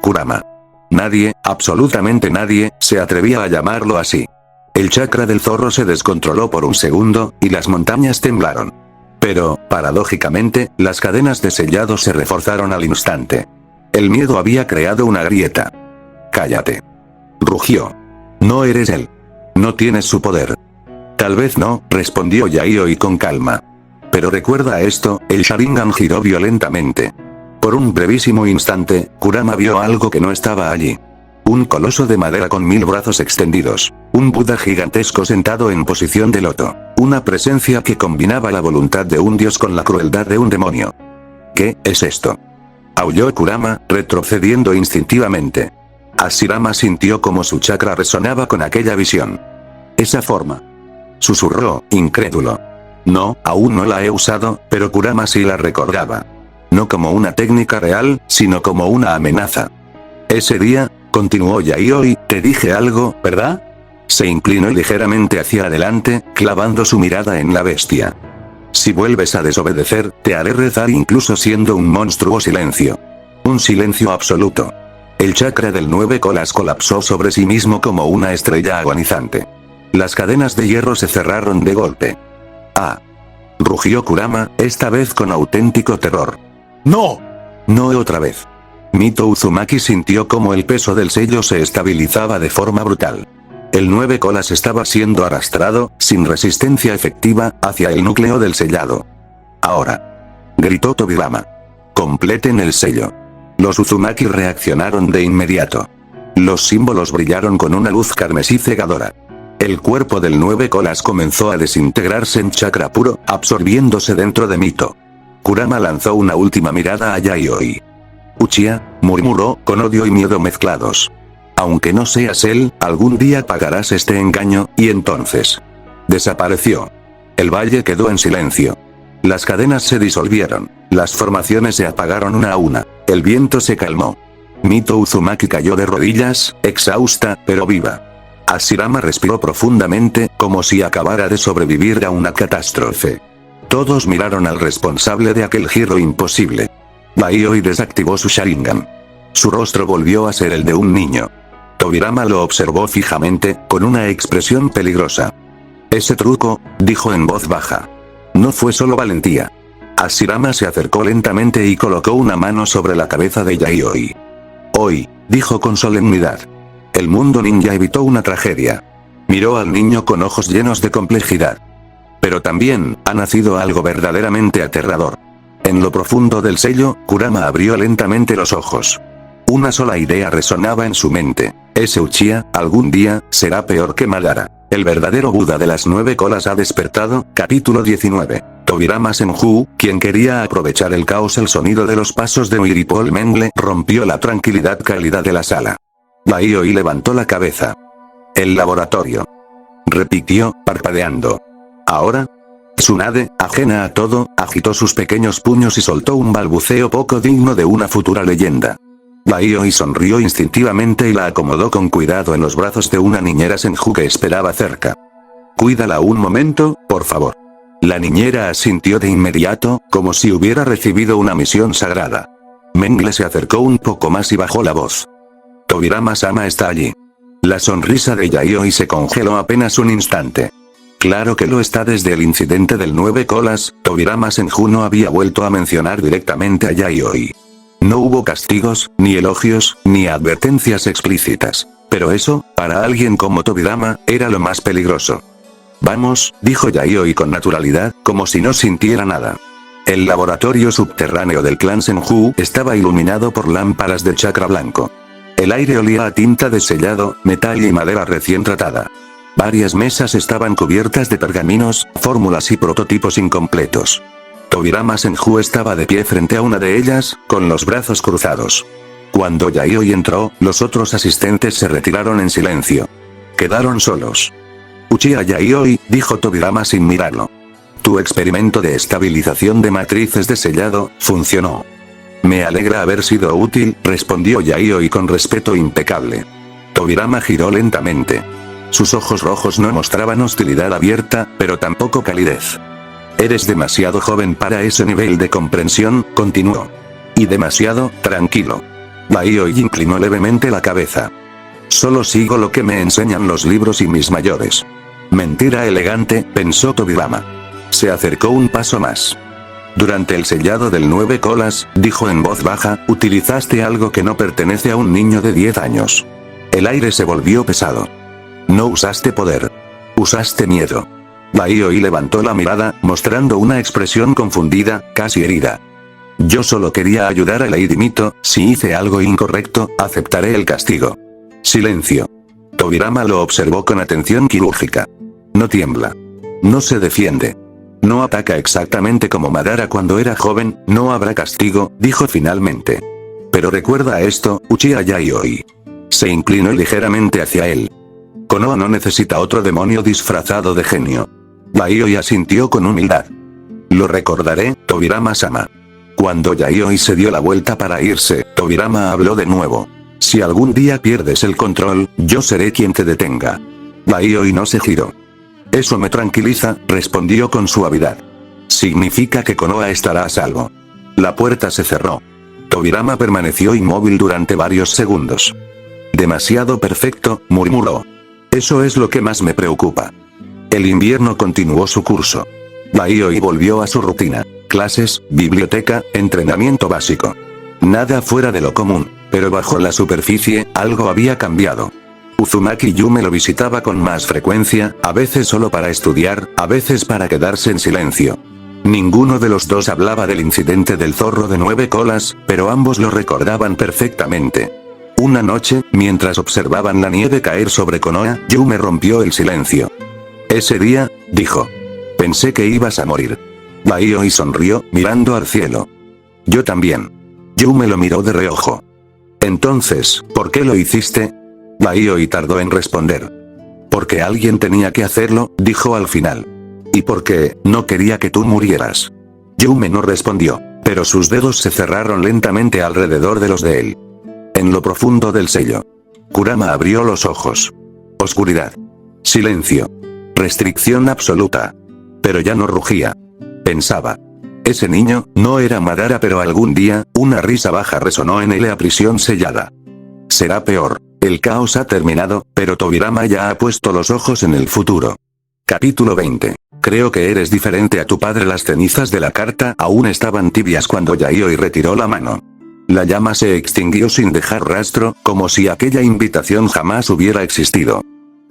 Kurama. Nadie, absolutamente nadie, se atrevía a llamarlo así. El chakra del zorro se descontroló por un segundo, y las montañas temblaron. Pero, paradójicamente, las cadenas de sellado se reforzaron al instante. El miedo había creado una grieta. cállate. Rugió. No eres él. No tienes su poder. Tal vez no, respondió Yayoi con calma. Pero recuerda esto, el Sharingan giró violentamente. Por un brevísimo instante, Kurama vio algo que no estaba allí. Un coloso de madera con 1000 brazos extendidos. Un Buda gigantesco sentado en posición de loto. Una presencia que combinaba la voluntad de un dios con la crueldad de un demonio. ¿Qué es esto? Aulló Kurama, retrocediendo instintivamente. Hashirama sintió como su chakra resonaba con aquella visión. Esa forma. Susurró, incrédulo. No, aún no la he usado, pero Kurama sí la recordaba. No como una técnica real, sino como una amenaza. Ese día, continuó Yayoi, te dije algo, ¿verdad? Se inclinó ligeramente hacia adelante, clavando su mirada en la bestia. Si vuelves a desobedecer, te haré rezar incluso siendo un monstruo silencio. Un silencio absoluto. El chakra del 9 colas colapsó sobre sí mismo como una estrella agonizante. Las cadenas de hierro se cerraron de golpe. ¡Ah! Rugió Kurama, esta vez con auténtico terror. ¡No! No otra vez. Mito Uzumaki sintió como el peso del sello se estabilizaba de forma brutal. El 9 colas estaba siendo arrastrado, sin resistencia efectiva, hacia el núcleo del sellado. Ahora. Gritó Tobirama. Completen el sello. Los Uzumaki reaccionaron de inmediato. Los símbolos brillaron con una luz carmesí cegadora. El cuerpo del 9 colas comenzó a desintegrarse en chakra puro, absorbiéndose dentro de Mito. Kurama lanzó una última mirada a Yayoi. Uchiha, murmuró, con odio y miedo mezclados. Aunque no seas él, algún día pagarás este engaño, y entonces. Desapareció. El valle quedó en silencio. Las cadenas se disolvieron, las formaciones se apagaron una a una, el viento se calmó. Mito Uzumaki cayó de rodillas, exhausta, pero viva. Hashirama respiró profundamente, como si acabara de sobrevivir a una catástrofe. Todos miraron al responsable de aquel giro imposible. Yayoi desactivó su Sharingan. Su rostro volvió a ser el de un niño. Tobirama lo observó fijamente, con una expresión peligrosa. Ese truco, dijo en voz baja. No fue solo valentía. Hashirama se acercó lentamente y colocó una mano sobre la cabeza de Yayoi. Hoy, dijo con solemnidad. El mundo ninja evitó una tragedia. Miró al niño con ojos llenos de complejidad. Pero también, ha nacido algo verdaderamente aterrador. En lo profundo del sello, Kurama abrió lentamente los ojos. Una sola idea resonaba en su mente. Ese Uchiha, algún día, será peor que Madara. El verdadero Buda de las 9 colas ha despertado, capítulo 19. Tobirama Senju, quien quería aprovechar el caos. El sonido de los pasos de Uiripol Mengle rompió la tranquilidad cálida de la sala. Yayoi levantó la cabeza. El laboratorio. Repitió, parpadeando. Ahora. Tsunade, ajena a todo, agitó sus pequeños puños y soltó un balbuceo poco digno de una futura leyenda. Yayoi sonrió instintivamente y la acomodó con cuidado en los brazos de una niñera Senju que esperaba cerca. Cuídala un momento, por favor. La niñera asintió de inmediato, como si hubiera recibido una misión sagrada. Mengle se acercó un poco más y bajó la voz. Tobirama-sama está allí. La sonrisa de Yayoi se congeló apenas un instante. Claro que lo está. Desde el incidente del 9 colas, Tobirama Senju no había vuelto a mencionar directamente a Yayoi. No hubo castigos, ni elogios, ni advertencias explícitas. Pero eso, para alguien como Tobirama, era lo más peligroso. Vamos, dijo Yayoi con naturalidad, como si no sintiera nada. El laboratorio subterráneo del clan Senju estaba iluminado por lámparas de chakra blanco. El aire olía a tinta de sellado, metal y madera recién tratada. Varias mesas estaban cubiertas de pergaminos, fórmulas y prototipos incompletos. Tobirama Senju estaba de pie frente a una de ellas, con los brazos cruzados. Cuando Yayoi entró, los otros asistentes se retiraron en silencio. Quedaron solos. Uchiha Yayoi, dijo Tobirama sin mirarlo. Tu experimento de estabilización de matrices de sellado, funcionó. Me alegra haber sido útil, respondió Yayoi con respeto impecable. Tobirama giró lentamente. Sus ojos rojos no mostraban hostilidad abierta, pero tampoco calidez. Eres demasiado joven para ese nivel de comprensión, continuó. Y demasiado tranquilo. Yayoi inclinó levemente la cabeza. Solo sigo lo que me enseñan los libros y mis mayores. Mentira elegante, pensó Tobirama. Se acercó un paso más. Durante el sellado del 9 colas, dijo en voz baja, utilizaste algo que no pertenece a un niño de 10 años. El aire se volvió pesado. No usaste poder. Usaste miedo. Yayoi levantó la mirada, mostrando una expresión confundida, casi herida. Yo solo quería ayudar a Lady Mito. Si hice algo incorrecto, aceptaré el castigo. Silencio. Tobirama lo observó con atención quirúrgica. No tiembla. No se defiende. No ataca exactamente como Madara cuando era joven. No habrá castigo, dijo finalmente. Pero recuerda esto, Uchiha Yayoi. Se inclinó ligeramente hacia él. Konoha no necesita otro demonio disfrazado de genio. Yayoi asintió con humildad. Lo recordaré, Tobirama-sama. Cuando Yayoi se dio la vuelta para irse, Tobirama habló de nuevo. Si algún día pierdes el control, yo seré quien te detenga. Yayoi no se giró. Eso me tranquiliza, respondió con suavidad. Significa que Konoha estará a salvo. La puerta se cerró. Tobirama permaneció inmóvil durante varios segundos. Demasiado perfecto, murmuró. Eso es lo que más me preocupa. El invierno continuó su curso. Yayoi volvió a su rutina. Clases, biblioteca, entrenamiento básico. Nada fuera de lo común, pero bajo la superficie, algo había cambiado. Uzumaki Yume lo visitaba con más frecuencia, a veces solo para estudiar, a veces para quedarse en silencio. Ninguno de los dos hablaba del incidente del zorro de 9 colas, pero ambos lo recordaban perfectamente. Una noche, mientras observaban la nieve caer sobre Konoha, Yume rompió el silencio. Ese día, dijo. Pensé que ibas a morir. Yayoi sonrió, mirando al cielo. Yo también. Yume lo miró de reojo. Entonces, ¿por qué lo hiciste? Yayoi tardó en responder. Porque alguien tenía que hacerlo, dijo al final. Y porque, no quería que tú murieras. Yume no respondió, pero sus dedos se cerraron lentamente alrededor de los de él. En lo profundo del sello. Kurama abrió los ojos. Oscuridad. Silencio. Restricción absoluta. Pero ya no rugía. Pensaba. Ese niño, no era Madara, pero algún día, una risa baja resonó en él a prisión sellada. Será peor. El caos ha terminado, pero Tobirama ya ha puesto los ojos en el futuro. Capítulo 20. Creo que eres diferente a tu padre. Las cenizas de la carta aún estaban tibias cuando Yayoi retiró la mano. La llama se extinguió sin dejar rastro, como si aquella invitación jamás hubiera existido.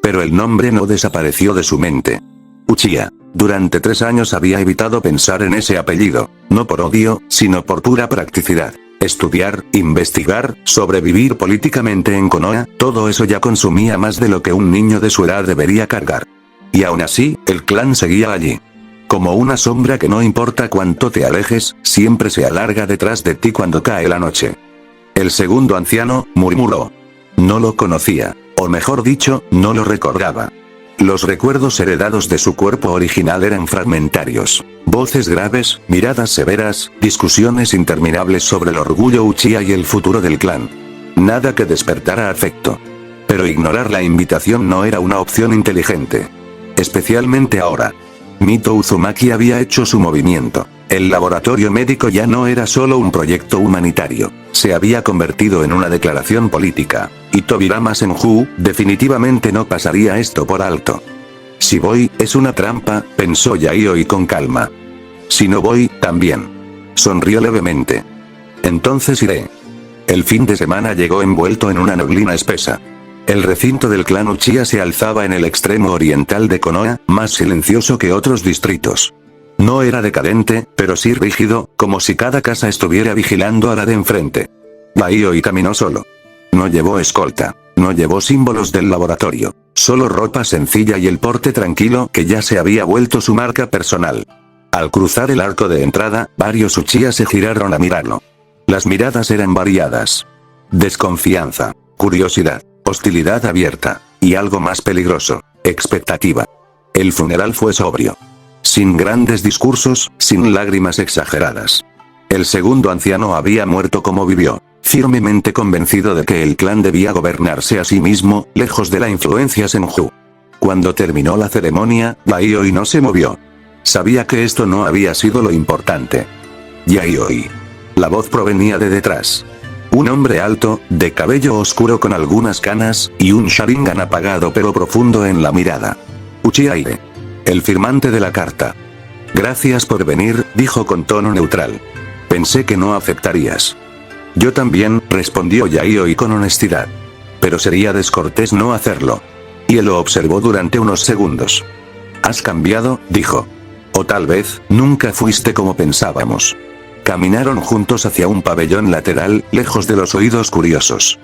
Pero el nombre no desapareció de su mente. Uchiha. Durante 3 años había evitado pensar en ese apellido, no por odio, sino por pura practicidad. Estudiar, investigar, sobrevivir políticamente en Konoha, todo eso ya consumía más de lo que un niño de su edad debería cargar. Y aún así, el clan seguía allí. Como una sombra que no importa cuánto te alejes, siempre se alarga detrás de ti cuando cae la noche. El segundo anciano, murmuró. No lo conocía, o mejor dicho, no lo recordaba. Los recuerdos heredados de su cuerpo original eran fragmentarios. Voces graves, miradas severas, discusiones interminables sobre el orgullo Uchiha y el futuro del clan. Nada que despertara afecto. Pero ignorar la invitación no era una opción inteligente. Especialmente ahora. Mito Uzumaki había hecho su movimiento. El laboratorio médico ya no era solo un proyecto humanitario. Se había convertido en una declaración política. Y Tobirama Senju, definitivamente no pasaría esto por alto. Si voy, es una trampa, pensó Yayoi con calma. Si no voy, también. Sonrió levemente. Entonces iré. El fin de semana llegó envuelto en una neblina espesa. El recinto del clan Uchiha se alzaba en el extremo oriental de Konoha, más silencioso que otros distritos. No era decadente, pero sí rígido, como si cada casa estuviera vigilando a la de enfrente. Yayoi caminó solo. No llevó escolta, no llevó símbolos del laboratorio, solo ropa sencilla y el porte tranquilo que ya se había vuelto su marca personal. Al cruzar el arco de entrada, varios Uchiha se giraron a mirarlo. Las miradas eran variadas. Desconfianza, curiosidad, hostilidad abierta, y algo más peligroso, expectativa. El funeral fue sobrio. Sin grandes discursos, sin lágrimas exageradas. El segundo anciano había muerto como vivió, firmemente convencido de que el clan debía gobernarse a sí mismo, lejos de la influencia Senju. Cuando terminó la ceremonia, Yayoi no se movió. Sabía que esto no había sido lo importante. Yayoi. La voz provenía de detrás. Un hombre alto, de cabello oscuro con algunas canas, y un Sharingan apagado pero profundo en la mirada. Uchiha Aire. El firmante de la carta. Gracias por venir, dijo con tono neutral. Pensé que no aceptarías. Yo también, respondió Yayoi con honestidad. pero sería descortés no hacerlo. Y él lo observó durante unos segundos. «Has cambiado», dijo. «O tal vez, nunca fuiste como pensábamos». Caminaron juntos hacia un pabellón lateral, lejos de los oídos curiosos.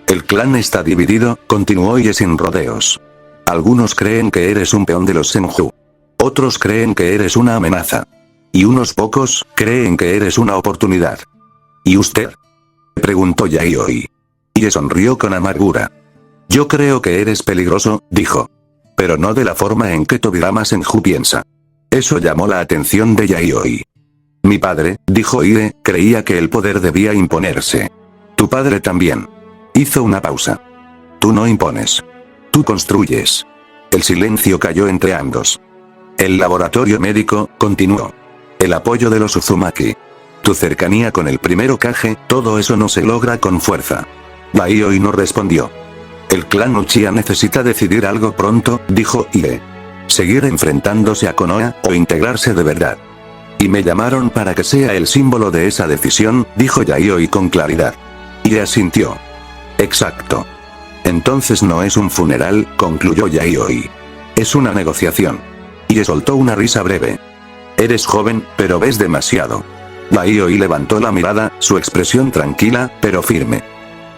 «El clan está dividido», continuó Ie sin rodeos. «Algunos creen que eres un peón de los Senju. Otros creen que eres una amenaza. Y unos pocos, creen que eres una oportunidad». «¿Y usted?», preguntó Yayoi. Ie sonrió con amargura. «Yo creo que eres peligroso», dijo. «Pero no de la forma en que Tobirama Senju piensa». Eso llamó la atención de Yayoi. «Mi padre», dijo Ie, «creía que el poder debía imponerse». «Tu padre también». Hizo una pausa. «Tú no impones. Tú construyes». El silencio cayó entre ambos. «El laboratorio médico», continuó. «El apoyo de los Uzumaki. Tu cercanía con el primer Hokage, todo eso no se logra con fuerza». Yayoi no respondió. «El clan Uchiha necesita decidir algo pronto», dijo Ie. «Seguir enfrentándose a Konoha, o integrarse de verdad». «Y me llamaron para que sea el símbolo de esa decisión», dijo Yayoi con claridad. Ie asintió. «Exacto. Entonces no es un funeral», concluyó Yayoi. «Es una negociación». Ie soltó una risa breve. «Eres joven, pero ves demasiado». Yayoi levantó la mirada, su expresión tranquila, pero firme.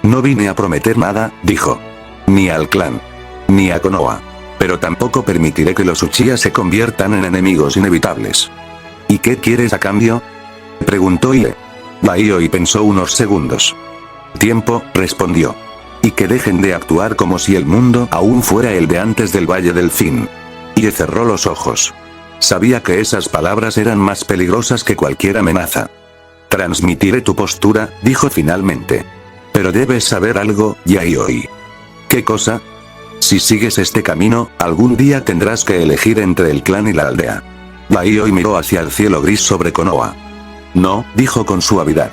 «No vine a prometer nada», dijo. «Ni al clan. Ni a Konoha. Pero tampoco permitiré que los Uchiha se conviertan en enemigos inevitables». «¿Y qué quieres a cambio?», preguntó Ie. Yayoi pensó unos segundos. «Tiempo», respondió. «Y que dejen de actuar como si el mundo aún fuera el de antes del Valle del Fin». Ie cerró los ojos. Sabía que esas palabras eran más peligrosas que cualquier amenaza. «Transmitiré tu postura», dijo finalmente. «Pero debes saber algo, Yayoi». «¿Qué cosa?». «Si sigues este camino, algún día tendrás que elegir entre el clan y la aldea». Yayoi miró hacia el cielo gris sobre Konoha. «No», dijo con suavidad.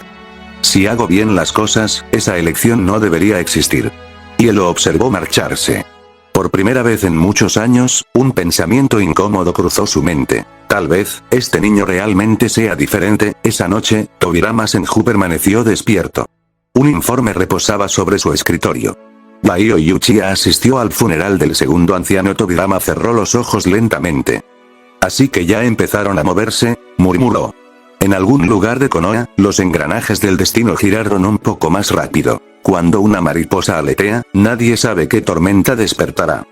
«Si hago bien las cosas, esa elección no debería existir». Y él lo observó marcharse. Por primera vez en muchos años, un pensamiento incómodo cruzó su mente. Tal vez, este niño realmente sea diferente. Esa noche, Tobirama Senju permaneció despierto. Un informe reposaba sobre su escritorio. Yayoi Uchiha asistió al funeral del segundo anciano. Tobirama cerró los ojos lentamente. «Así que ya empezaron a moverse», murmuró. En algún lugar de Konoha, los engranajes del destino giraron un poco más rápido. Cuando una mariposa aletea, nadie sabe qué tormenta despertará.